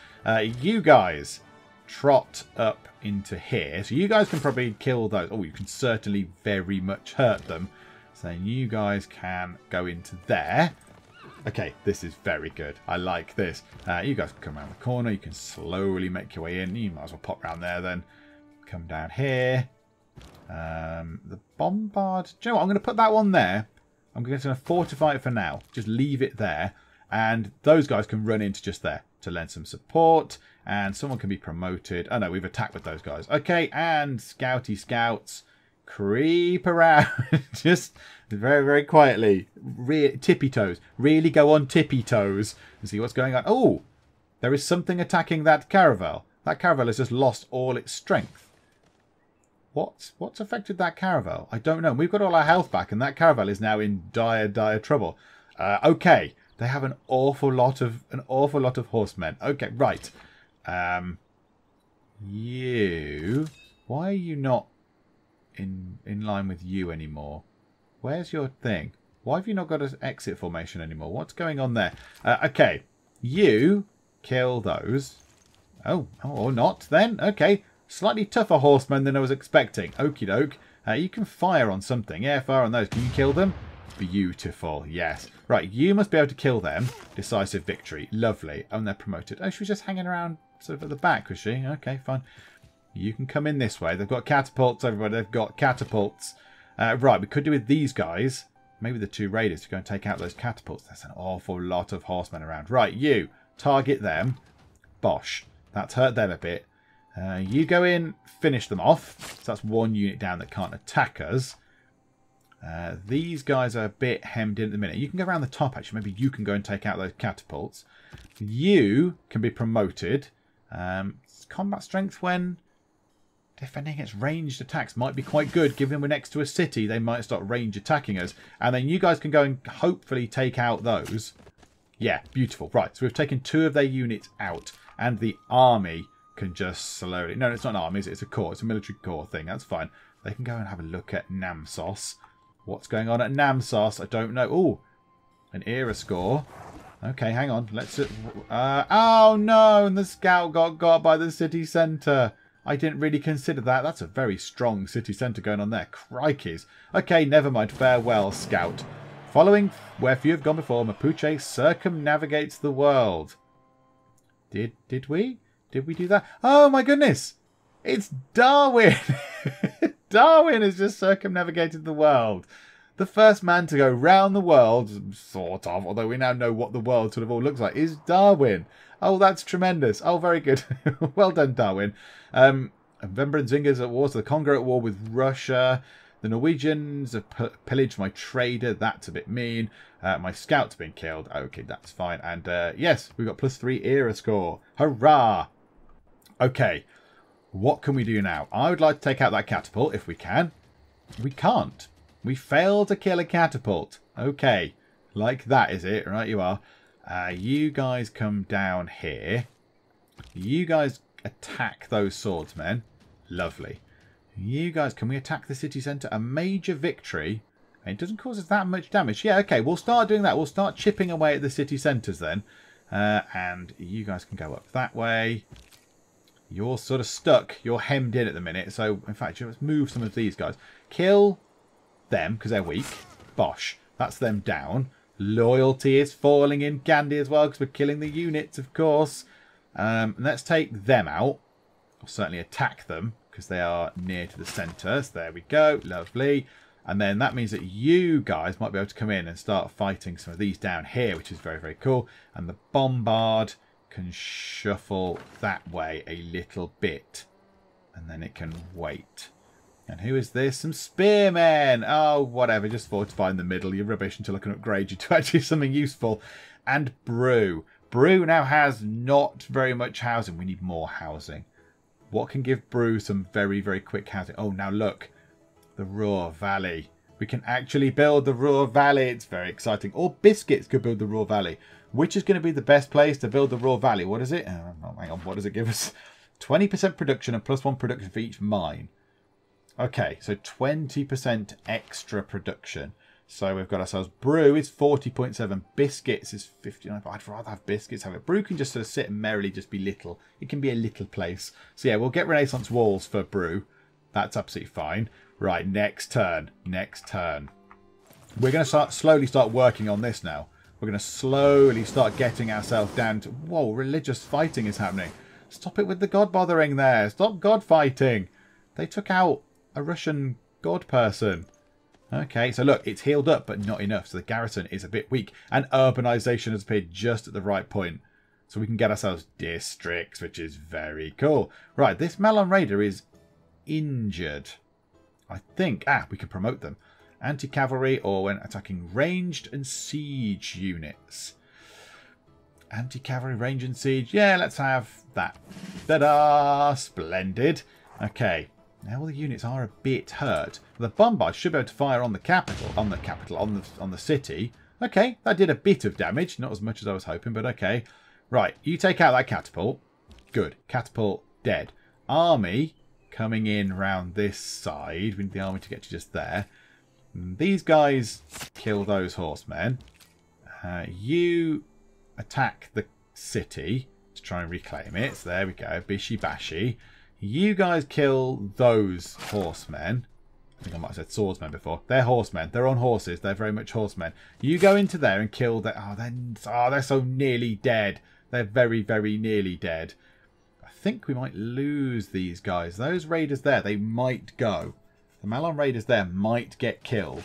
You guys trot up into here. So you guys can probably kill those. Oh, you can certainly very much hurt them. So you guys can go into there. Okay, this is very good. I like this. You guys can come around the corner. You can slowly make your way in. You might as well pop around there then. Come down here. The bombard. Do you know what? I'm going to put that one there. I'm going to fortify it for now. Just leave it there. And those guys can run into just there to lend some support. And someone can be promoted. Oh no, we've attacked with those guys. Okay, and scouty scouts creep around. Just very, very quietly. Tippy toes. Really go on tippy toes and see what's going on. Oh, there is something attacking that caravel. That caravel has just lost all its strength. What's affected that caravel? I don't know. We've got all our health back, and that caravel is now in dire, dire trouble. Okay, they have an awful lot of horsemen. Okay, right. You. Why are you not in line with you anymore? Where's your thing? Why have you not got an exit formation anymore? What's going on there? Okay, you kill those. Oh, or not then. Okay. Slightly tougher horsemen than I was expecting. Okie doke. You can fire on something. Yeah, fire on those. Can you kill them? Beautiful. Yes. Right, you must be able to kill them. Decisive victory. Lovely. Oh, and they're promoted. Oh, she was just hanging around sort of at the back, was she? Okay, fine. You can come in this way. They've got catapults, everybody. They've got catapults. Right, we could do with these guys. Maybe the 2 raiders to go and take out those catapults. There's an awful lot of horsemen around. Right, you. Target them. Bosh. That's hurt them a bit. You go in, finish them off. So that's 1 unit down that can't attack us. These guys are a bit hemmed in at the minute. You can go around the top, actually. Maybe you can go and take out those catapults. You can be promoted. Combat strength when defending against ranged attacks might be quite good. Given we're next to a city, they might start range attacking us. And then you guys can go and hopefully take out those. Yeah, beautiful. Right, so we've taken 2 of their units out. And the army can just slowly... No, it's not an army, it's a corps. It's a military corps thing. That's fine. They can go and have a look at Namsos. What's going on at Namsos? I don't know. Oh, an era score. Okay, hang on. Let's... oh, no! And the scout got by the city centre. I didn't really consider that. That's a very strong city centre going on there. Crikeys. Okay, never mind. Farewell, scout. Following where few have gone before, Mapuche circumnavigates the world. Did we? Did we do that? Oh my goodness! It's Darwin! Darwin has just circumnavigated the world. The first man to go round the world, sort of, although we now know what the world sort of all looks like, is Darwin. Oh, that's tremendous. Oh, very good. Well done, Darwin. November and Zingers at war, so the Congo at war with Russia. The Norwegians have pillaged my trader. That's a bit mean. My scout's been killed. Okay, that's fine. And yes, we've got +3 era score. Hurrah! Okay, what can we do now? I would like to take out that catapult if we can. We can't. We failed to kill a catapult. Okay, like that is it. Right, you are. You guys come down here. You guys attack those swordsmen. Lovely. You guys, can we attack the city centre? A major victory. It doesn't cause us that much damage. Yeah, okay, we'll start doing that. We'll start chipping away at the city centres then. And you guys can go up that way. You're sort of stuck. You're hemmed in at the minute. So, in fact, let's move some of these guys. Kill them, because they're weak. Bosh. That's them down. Loyalty is falling in Kandy as well, because we're killing the units, of course. Let's take them out. Or certainly attack them, because they are near to the centre. So there we go. Lovely. And then that means that you guys might be able to come in and start fighting some of these down here, which is very, very cool. And the bombard can shuffle that way a little bit. And then it can wait. And who is this? Some spearmen. Oh, whatever. Just fortify in the middle. You're rubbish until I can upgrade you to actually something useful. And brew. Brew now has not very much housing. We need more housing. What can give brew some very, very quick housing? Oh, now look. The Ruhr Valley. We can actually build the Ruhr Valley. It's very exciting. Or biscuits could build the Ruhr Valley. Which is going to be the best place to build the Ruhr Valley? What is it? Oh, hang on. What does it give us? 20% production and +1 production for each mine. Okay, so 20% extra production. So we've got ourselves brew is 40.7. Biscuits is 59. I'd rather have biscuits have it. Brew can just sort of sit and merrily just be little. It can be a little place. So yeah, we'll get Renaissance walls for brew. That's absolutely fine. Right, next turn. Next turn. We're going to slowly start working on this now. We're going to slowly start getting ourselves down to... Whoa, religious fighting is happening. Stop it with the god bothering there. Stop god fighting. They took out a Russian god person. Okay, so look, it's healed up, but not enough. So the garrison is a bit weak. And urbanization has appeared just at the right point. So we can get ourselves districts, which is very cool. Right, this Malon Raider is injured. I think, we can promote them. Anti-cavalry or when attacking ranged and siege units. Anti-cavalry, range and siege. Yeah, let's have that. Ta-da! Splendid. Okay. Now all the units are a bit hurt. The bombard should be able to fire on the capital, on the city. Okay, that did a bit of damage. Not as much as I was hoping, but okay. Right, you take out that catapult. Good. Catapult dead. Army coming in round this side. We need the army to get to just there. These guys kill those horsemen. You attack the city to try and reclaim it. So there we go. Bishy bashy. You guys kill those horsemen. I think I might have said swordsmen before. They're horsemen. They're on horses. They're very much horsemen. You go into there and kill them. Oh, they're so nearly dead. They're very, very nearly dead. I think we might lose these guys. Those raiders there, they might go. The Malon raiders there might get killed.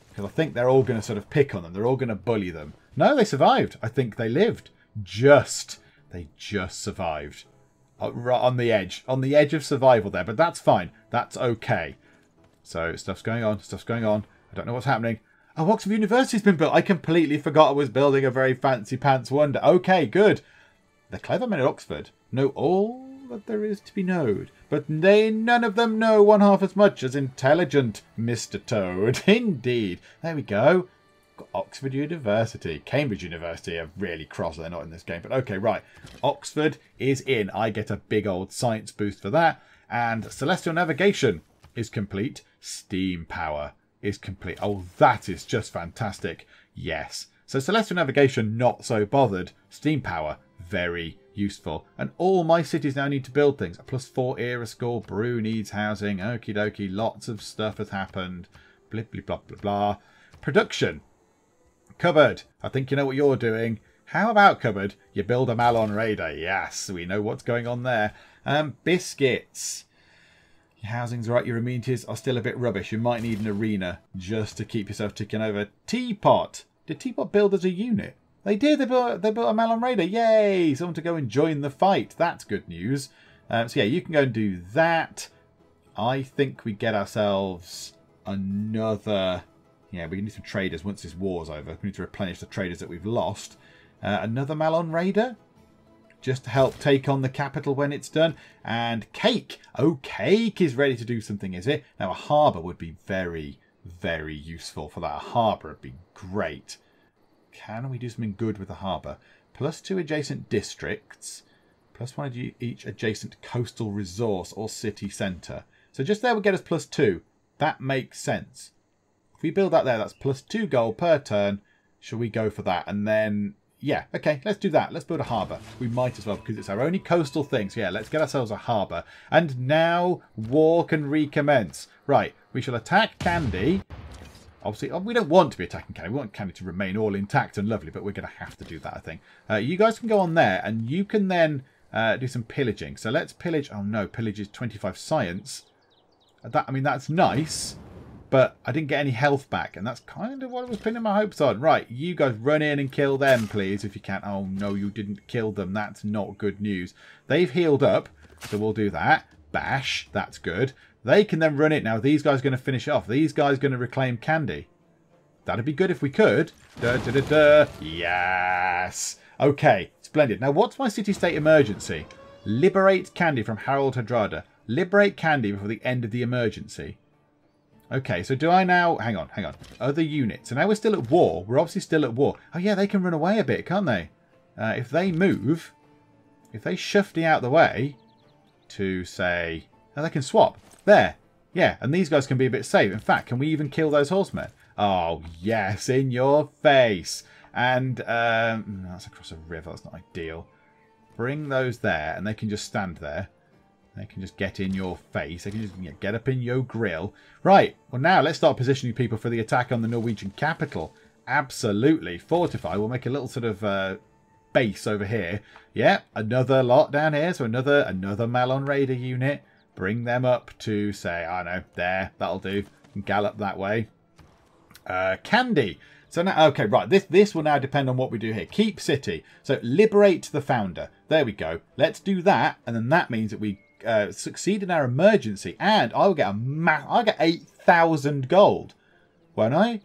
Because I think they're all going to sort of pick on them. They're all going to bully them. No, they survived. I think they lived. They just survived. Right on the edge of survival there, but that's fine. That's okay. So stuff's going on. I don't know what's happening. Oh, Oxford University's been built. I completely forgot I was building a very fancy pants wonder. Okay, good. The clever men at Oxford know all that there is to be known, but none of them know one half as much as intelligent Mr. Toad. Indeed. There we go. Got Oxford University. Cambridge University are really cross. They're not in this game. But okay, right. Oxford is in. I get a big old science boost for that. And Celestial Navigation is complete. Steam Power is complete. Oh, that is just fantastic. Yes. So Celestial Navigation, not so bothered. Steam Power, very useful. And all my cities now need to build things. A +4 era score. Brew needs housing. Okie dokie. Lots of stuff has happened. Blip, blip, blah, blah, blah. Production. Cupboard, I think you know what you're doing. How about Cupboard? You build a Malon Raider. Yes, we know what's going on there. Biscuits. Your housing's right. Your amenities are still a bit rubbish. You might need an arena just to keep yourself ticking over. Teapot. Did Teapot build as a unit? They did. They built a Malon Raider. Yay! Someone to go and join the fight. That's good news. So yeah, you can go and do that. I think we get ourselves another... Yeah, we need some traders once this war's over. We need to replenish the traders that we've lost. Another Malon Raider. Just to help take on the capital when it's done. And Cake. Oh, Cake is ready to do something, is it? Now, a harbour would be very, very useful for that. A harbour would be great. Can we do something good with the harbour? +2 adjacent districts. +1 each adjacent coastal resource or city centre. So just there will get us +2. That makes sense. If we build that there, that's +2 gold per turn. Shall we go for that? And then, yeah, okay, let's do that. Let's build a harbour. We might as well because it's our only coastal thing. So yeah, let's get ourselves a harbour. And now war can recommence. Right, we shall attack Kandy. Obviously, we don't want to be attacking Kandy. We want Kandy to remain all intact and lovely, but we're going to have to do that, I think. You guys can go on there and you can then do some pillaging. So let's pillage. Oh no, pillage is 25 science. I mean, that's nice. But I didn't get any health back, and that's kind of what I was pinning my hopes on. Right, you guys run in and kill them, please, if you can. Oh, no, you didn't kill them. That's not good news. They've healed up, so we'll do that. Bash, that's good. They can then run it. Now these guys are going to finish it off. These guys are going to reclaim Kandy. That'd be good if we could. Da, da, da, da. Yes. Okay, splendid. Now what's my city-state emergency? Liberate Kandy from Harald Hardrada. Liberate Kandy before the end of the emergency. Okay, so do I now... Hang on. Other units. So now we're still at war. We're obviously still at war. Oh yeah, they can run away a bit, can't they? If they move... If they shufty out the way to say... Oh, they can swap. There. Yeah, and these guys can be a bit safe. In fact, can we even kill those horsemen? Oh, yes, in your face. And that's across a river. That's not ideal. Bring those there, and they can just stand there. They can just get in your face. They can just get up in your grill. Right, well now let's start positioning people for the attack on the Norwegian capital. Absolutely. Fortify. We'll make a little sort of base over here. Yeah, another lot down here. So another Malon Raider unit. Bring them up to, say, I don't know, there. That'll do. Gallop that way. Kandy. So now, okay, right. This will now depend on what we do here. Keep city. So liberate the founder. There we go. Let's do that, and then that means that we succeed in our emergency, and I'll get I'll get 8,000 gold, won't I?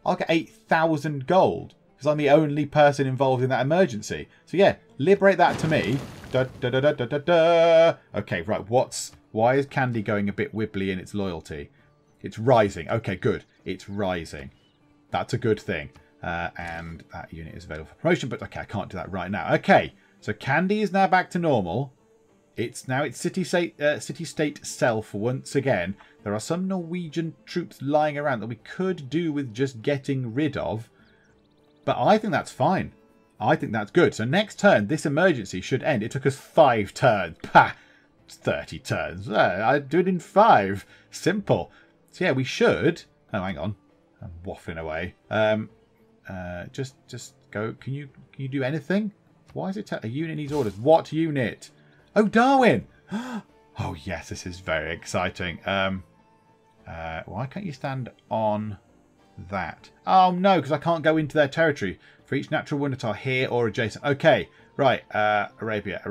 I'll get 8,000 gold because I'm the only person involved in that emergency. So yeah, liberate that to me. Da, da, da, da, da, da, da. Okay, right. Why is Kandy going a bit wibbly in its loyalty? It's rising. Okay, good. It's rising. That's a good thing. And that unit is available for promotion, but okay, I can't do that right now. Okay, so Kandy is now back to normal. It's now its city-state self once again. There are some Norwegian troops lying around that we could do with just getting rid of. But I think that's fine. I think that's good. So next turn, this emergency should end. It took us 5 turns. Pah! 30 turns. I'd do it in 5. Simple. So yeah, we should... Oh, hang on. I'm waffling away. Just go. Can you do anything? Why is it... A unit needs orders. What unit? Oh, Darwin! Oh, yes, this is very exciting. Why can't you stand on that? Oh, no, because I can't go into their territory. For each natural wonder tile here or adjacent. Okay, right. Arabia.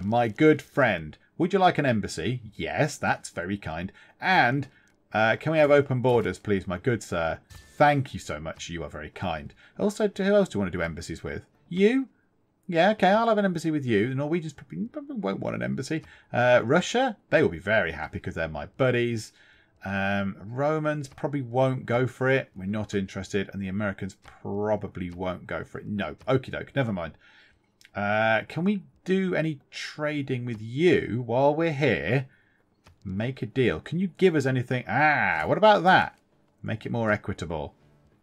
My good friend. Would you like an embassy? Yes, that's very kind. And can we have open borders, please, my good sir? Thank you so much. You are very kind. Also, who else do you want to do embassies with? You? Yeah, okay, I'll have an embassy with you. The Norwegians probably won't want an embassy. Russia, they will be very happy because they're my buddies. Romans probably won't go for it. We're not interested. And the Americans probably won't go for it. No, okie doke, never mind. Can we do any trading with you while we're here? Make a deal. Can you give us anything? Ah, what about that? Make it more equitable.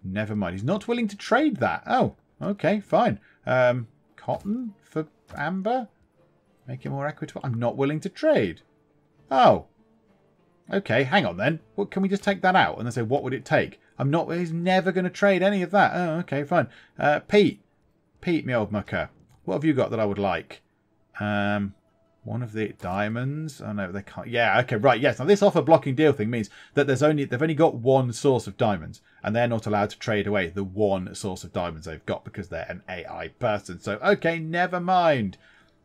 Never mind. He's not willing to trade that. Oh, okay, fine. Cotton for amber? Make it more equitable. I'm not willing to trade. Oh. Okay, hang on then. Well, can we just take that out and then say, what would it take? He's never going to trade any of that. Oh, okay, fine. Pete, me old mucker. What have you got that I would like? One of the diamonds. Oh no, they can't. Yeah, okay, right, yes. Now this offer blocking deal thing means that they've only got one source of diamonds, and they're not allowed to trade away the one source of diamonds they've got because they're an AI person. So okay, never mind.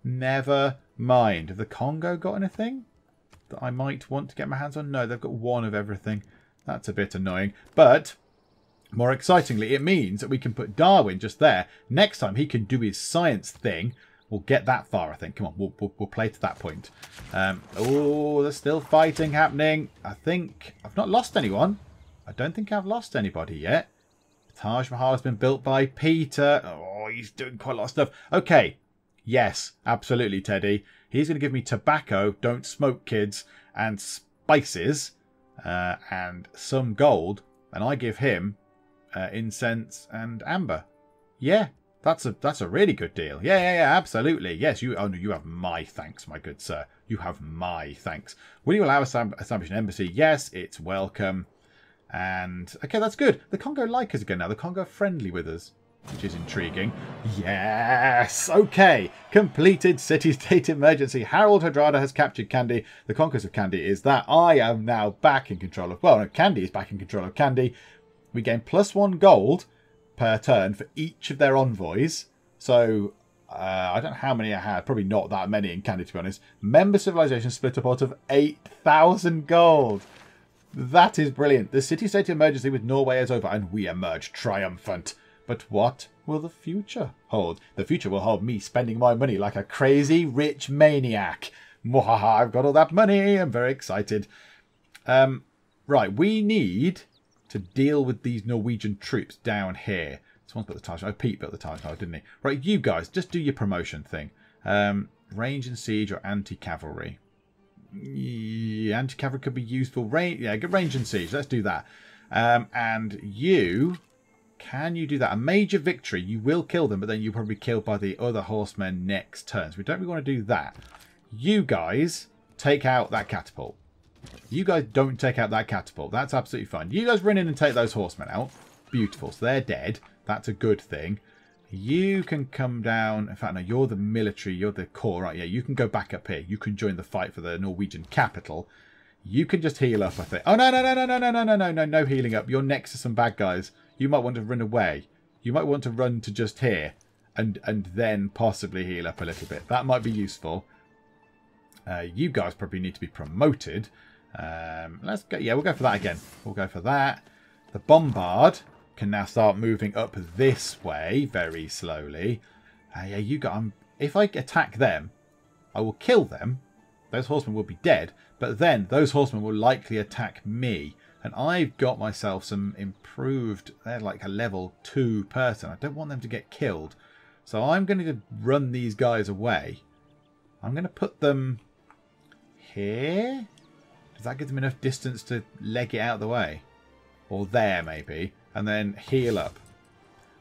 Never mind. Have the Congo got anything that I might want to get my hands on? No, they've got one of everything. That's a bit annoying. But more excitingly, it means that we can put Darwin just there. Next time he can do his science thing. We'll get that far, I think. Come on, we'll play to that point. Oh, there's still fighting happening. I think I've not lost anyone. I don't think I've lost anybody yet. Taj Mahal has been built by Peter. Oh, he's doing quite a lot of stuff. Okay. Yes, absolutely, Teddy. He's going to give me tobacco, don't smoke, kids, and spices, and some gold. And I give him incense and amber. Yeah. That's a really good deal. Yeah, absolutely. Yes, you have my thanks, my good sir. You have my thanks. Will you allow us to establish an embassy? Yes, it's welcome. And, okay, that's good. The Congo like us again now. The Congo are friendly with us, which is intriguing. Yes! Okay. Completed city-state emergency. Harald Hardrada has captured Kandy. The conquest of Kandy is that I am now back in control of... Well, no, Kandy is back in control of Kandy. We gain +1 gold per turn for each of their envoys. So I don't know how many I had. Probably not that many in Kandy, to be honest. Member civilization split a pot of 8,000 gold. That is brilliant. The city-state emergency with Norway is over and we emerge triumphant. But what will the future hold? The future will hold me spending my money like a crazy rich maniac. Mwahaha, I've got all that money. I'm very excited. Right, we need to deal with these Norwegian troops down here. Someone's built the Taj. Oh, Pete built the Taj Mahal, didn't he? Right, you guys, just do your promotion thing. Range and siege or anti-cavalry. Yeah, anti-cavalry could be useful. Yeah, good range and siege. Let's do that. And you, can you do that? A major victory. You will kill them, but then you'll probably be killed by the other horsemen next turn. So we don't really want to do that. You guys take out that catapult. You guys don't take out that catapult. That's absolutely fine. You guys run in and take those horsemen out. Beautiful. So they're dead. That's a good thing. You can come down. In fact, no, you're the military. You're the core, right? Yeah, you can go back up here. You can join the fight for the Norwegian capital. You can just heal up, I think. Oh, no healing up. You're next to some bad guys. You might want to run away. You might want to run to just here and then possibly heal up a little bit. That might be useful. You guys probably need to be promoted. Let's go. Yeah, we'll go for that again. We'll go for that. The bombard can now start moving up this way very slowly. Yeah, you got. If I attack them, I will kill them. Those horsemen will be dead. But then those horsemen will likely attack me. And I've got myself some improved. They're like a level 2 person. I don't want them to get killed. So I'm going to run these guys away. I'm going to put them here. Does that give them enough distance to leg it out of the way? Or there, maybe. And then heal up.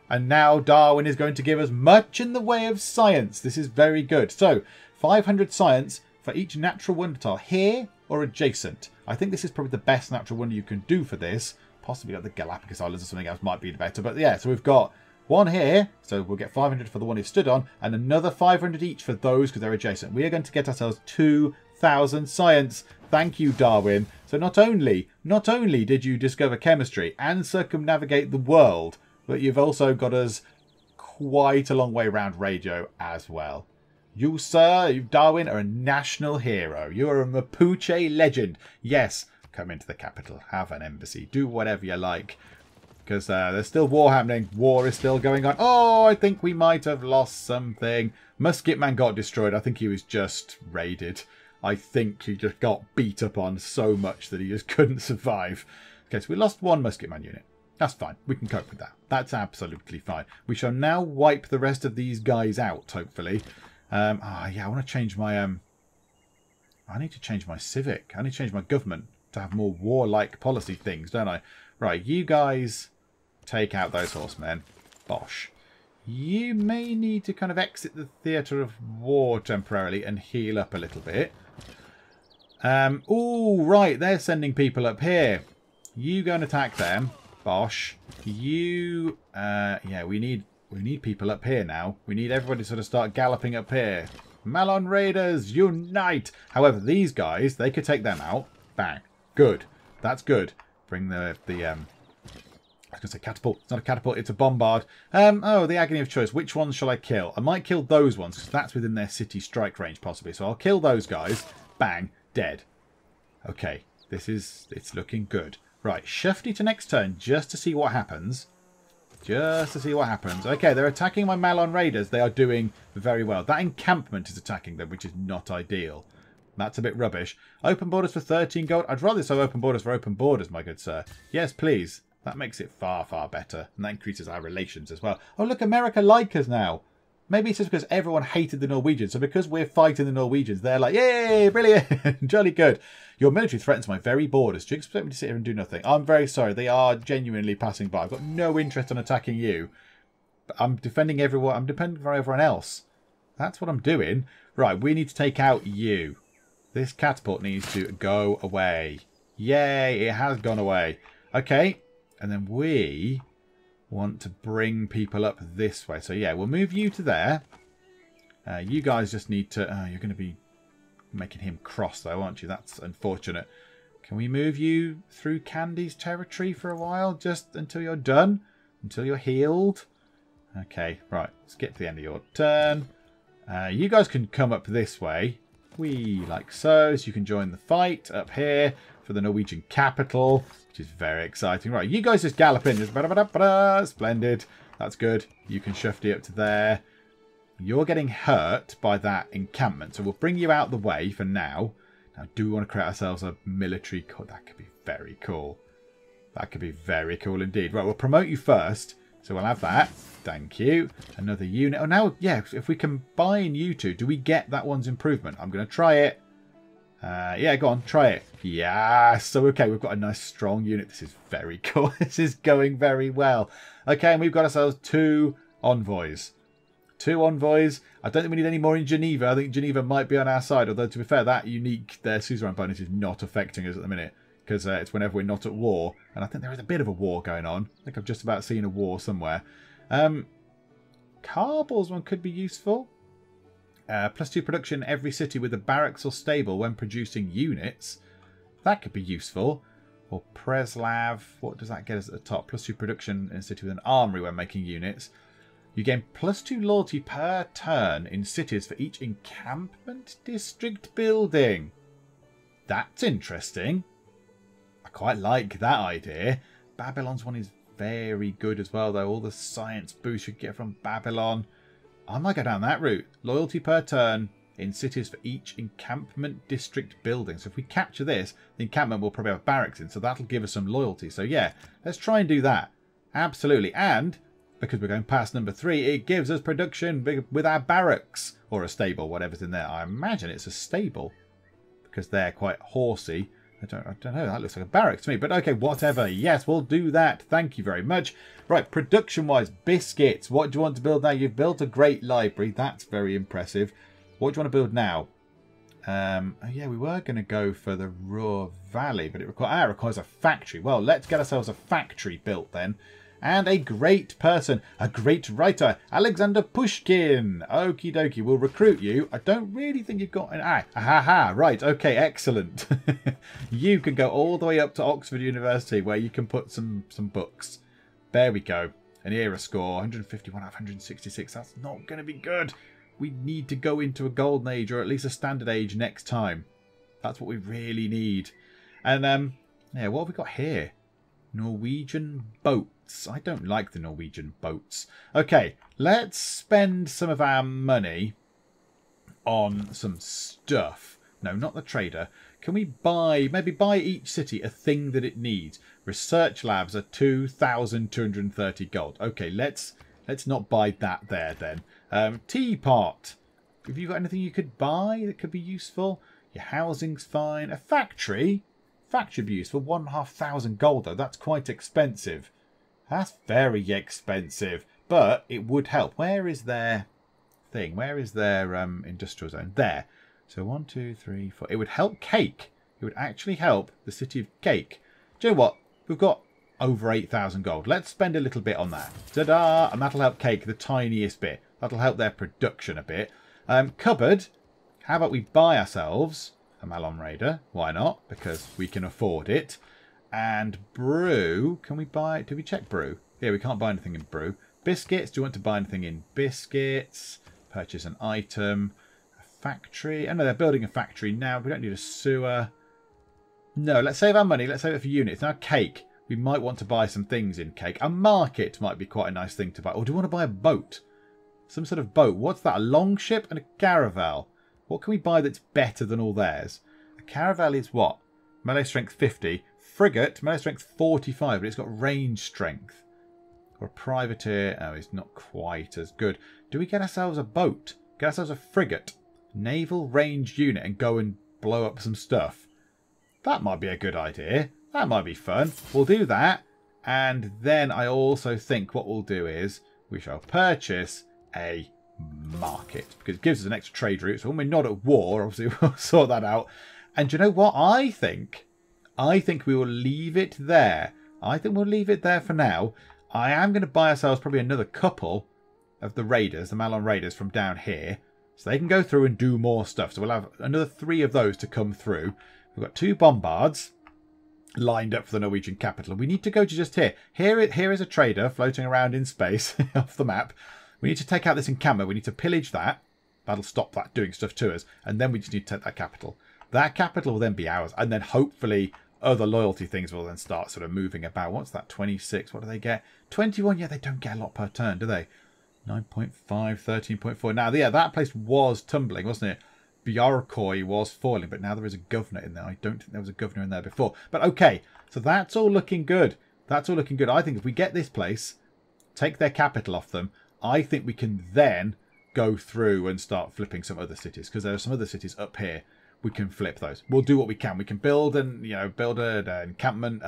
And now Darwin is going to give us much in the way of science. This is very good. So, 500 science for each natural wonder tile here or adjacent. I think this is probably the best natural wonder you can do for this. Possibly like the Galapagos Islands or something else might be better. But yeah, so we've got one here. So we'll get 500 for the one he stood on. And another 500 each for those because they're adjacent. We are going to get ourselves 2,000 science. Thank you, Darwin. So not only did you discover chemistry and circumnavigate the world, but you've also got us quite a long way around radio as well. You, sir, Darwin, are a national hero. You are a Mapuche legend. Yes, come into the capital, have an embassy, do whatever you like. Because there's still war happening. War is still going on. Oh, I think we might have lost something. Musket Man got destroyed. I think he was just raided. I think he just got beat up on so much that he just couldn't survive. Okay, so we lost one Musket Man unit. That's fine. We can cope with that. That's absolutely fine. We shall now wipe the rest of these guys out, hopefully. Yeah, I want to change my... I need to change my civic. I need to change my government to have more warlike policy things, don't I? Right, you guys take out those horsemen. Bosh. You may need to kind of exit the theatre of war temporarily and heal up a little bit. Oh, right, they're sending people up here. You go and attack them. Bosh. You... yeah, we need people up here now. We need everybody to sort of start galloping up here. Malon Raiders, unite! However, these guys, they could take them out. Bang. Good. That's good. Bring the I was going to say catapult. It's not a catapult, it's a bombard. Oh, the agony of choice. Which ones shall I kill? I might kill those ones, because that's within their city strike range, possibly. So I'll kill those guys. Bang. Dead. Okay. It's looking good. Right. Shifty to next turn, just to see what happens. Just to see what happens. Okay, they're attacking my Malon Raiders. They are doing very well. That encampment is attacking them, which is not ideal. That's a bit rubbish. Open borders for 13 gold. I'd rather so open borders for open borders, my good sir. Yes, please. That makes it far, far better. And that increases our relations as well. Oh, look, America like us now. Maybe it's just because everyone hated the Norwegians. So because we're fighting the Norwegians, they're like, yay, brilliant, jolly good. Your military threatens my very borders. Do you expect me to sit here and do nothing? I'm very sorry. They are genuinely passing by. I've got no interest in attacking you. But I'm defending everyone. I'm defending for everyone else. That's what I'm doing. Right, we need to take out you. This catapult needs to go away. Yay, it has gone away. Okay, and then we want to bring people up this way. So yeah, we'll move you to there. You guys just need to... you're going to be making him cross though, aren't you? That's unfortunate. Can we move you through Kandy's territory for a while? Just until you're done? Until you're healed? Okay, right. Let's get to the end of your turn. You guys can come up this way. Like so. So you can join the fight up here for the Norwegian capital, which is very exciting. Right, you guys just gallop in. Just splendid. That's good. You can shufty up to there. You're getting hurt by that encampment, so we'll bring you out the way for now. Now, do we want to create ourselves a military corps? That could be very cool. That could be very cool indeed. Right, we'll promote you first. So we'll have that. Thank you. Another unit. Oh, now, yeah, if we combine you two, do we get that one's improvement? I'm going to try it. Yeah, go on, try it. Yeah, so okay, we've got a nice strong unit. This is very cool. This is going very well. Okay, and we've got ourselves 2 envoys. 2 envoys. I don't think we need any more in Geneva. I think Geneva might be on our side, although to be fair, that unique, their suzerain bonus is not affecting us at the minute. Because it's whenever we're not at war. And I think there is a bit of a war going on. I think I've just about seen a war somewhere. Kabul's one could be useful. +2 production every city with a barracks or stable when producing units. That could be useful. Or Preslav. What does that get us at the top? +2 production in a city with an armory when making units. You gain +2 loyalty per turn in cities for each encampment district building. That's interesting. I quite like that idea. Babylon's one is very good as well, though. All the science boosts you get from Babylon. I might go down that route. Loyalty per turn in cities for each encampment district building. So if we capture this, the encampment will probably have barracks in, so that'll give us some loyalty. So yeah, let's try and do that. Absolutely. And because we're going past number 3, it gives us production with our barracks or a stable, whatever's in there. I imagine it's a stable because they're quite horsey. I don't know. That looks like a barracks to me. But okay, whatever. Yes, we'll do that. Thank you very much. Right, production-wise, biscuits. What do you want to build now? You've built a great library. That's very impressive. What do you want to build now? Oh yeah, we were going to go for the Ruhr Valley, but it requires a factory. Well, let's get ourselves a factory built then. And a great person, a great writer, Alexander Pushkin. Okie dokie, we'll recruit you. I don't really think you've got an... right, okay, excellent. You can go all the way up to Oxford University where you can put some books. There we go. An era score, 151 out of 166. That's not going to be good. We need to go into a golden age or at least a standard age next time. That's what we really need. And, yeah, what have we got here? Norwegian boats. I don't like the Norwegian boats. Okay, let's spend some of our money on some stuff. No, not the trader. Can we maybe buy each city a thing that it needs? Research labs are 2,230 gold. Okay, let's not buy that there then. Teapot. Have you got anything you could buy that could be useful? Your housing's fine. A factory? Factory would be useful. 1,500 gold though. That's quite expensive. That's very expensive. But it would help. Where is their thing? Where is their industrial zone? There. So 1, 2, 3, 4. It would help Cake. It would actually help the city of Cake. Do you know what? We've got over 8,000 gold. Let's spend a little bit on that. Ta-da! And that'll help Cake the tiniest bit. That'll help their production a bit. Cupboard. How about we buy ourselves a Malon Raider? Why not? Because we can afford it. And brew. Can we buy... Do we check brew? Yeah, we can't buy anything in brew. Biscuits. Do you want to buy anything in biscuits? Purchase an item. A factory. Oh no, they're building a factory now. We don't need a sewer. No, let's save our money. Let's save it for units. Now Cake. We might want to buy some things in Cake. A market might be quite a nice thing to buy. Or do you want to buy a boat? Some sort of boat. What's that? A longship and a caravel. What can we buy that's better than all theirs? A caravel is what? Melee strength 50. Frigate, melee strength 45, but it's got range strength. Or a privateer. Oh, it's not quite as good. Do we get ourselves a boat? Get ourselves a frigate. Naval range unit and go and blow up some stuff. That might be a good idea. That might be fun. We'll do that. And then I also think what we'll do is we shall purchase a market. Because it gives us an extra trade route. So when we're not at war, obviously we'll sort that out. And do you know what? I think we will leave it there. I think we'll leave it there for now. I am going to buy ourselves probably another couple of the Raiders, the Malon Raiders from down here. So they can go through and do more stuff. So we'll have another 3 of those to come through. We've got 2 bombards lined up for the Norwegian capital. We need to go to just here. Here is a trader floating around in space off the map. We need to take out this encampment. We need to pillage that. That'll stop that doing stuff to us. And then we just need to take that capital. That capital will then be ours. And then hopefully other loyalty things will then start sort of moving about. What's that? 26. What do they get? 21. Yeah, they don't get a lot per turn, do they? 9.5, 13.4. Now, yeah, that place was tumbling, wasn't it? Bjarkoi was falling, but now there is a governor in there. I don't think there was a governor in there before. But okay, so that's all looking good. That's all looking good. I think if we get this place, take their capital off them, I think we can then go through and start flipping some other cities, because there are some other cities up here. We can flip those. We'll do what we can. We can build and build an encampment,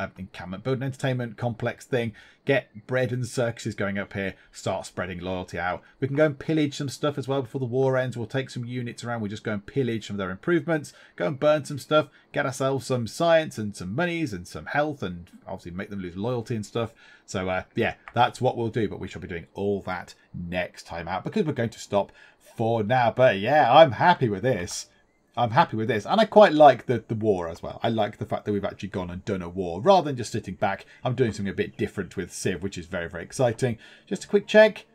build an entertainment complex thing. Get bread and circuses going up here. Start spreading loyalty out. We can go and pillage some stuff as well before the war ends. We'll take some units around. We'll just go and pillage some of their improvements. Go and burn some stuff. Get ourselves some science and some monies and some health, and obviously make them lose loyalty and stuff. So yeah, that's what we'll do. But we shall be doing all that next time out, because we're going to stop for now. But yeah, I'm happy with this. I'm happy with this, and I quite like the war as well. I like the fact that we've actually gone and done a war rather than just sitting back. I'm doing something a bit different with Civ, which is very, very exciting. Just a quick check.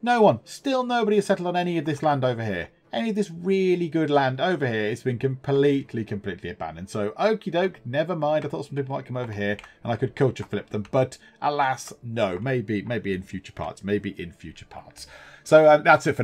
No one. Still nobody has settled on any of this land over here. Any of this really good land over here, it's been completely abandoned. So, okie doke, never mind. I thought some people might come over here and I could culture flip them, but alas, no. Maybe in future parts. So that's it for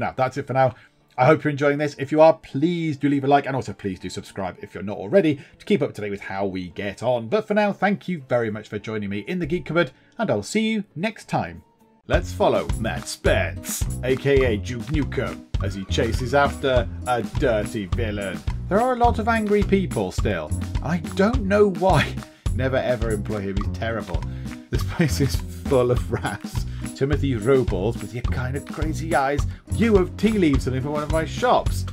now. I hope you're enjoying this. If you are, please do leave a like, and also please do subscribe if you're not already, to keep up to date with how we get on. But for now, thank you very much for joining me in the Geek Cupboard, and I'll see you next time. Let's follow Matt Spence, aka Duke Nukem, as he chases after a dirty villain. There are a lot of angry people still. I don't know why. Never ever employ him, he's terrible. This place is full of rats. Timothy Robles, with your kind of crazy eyes. You have tea leaves something for one of my shops.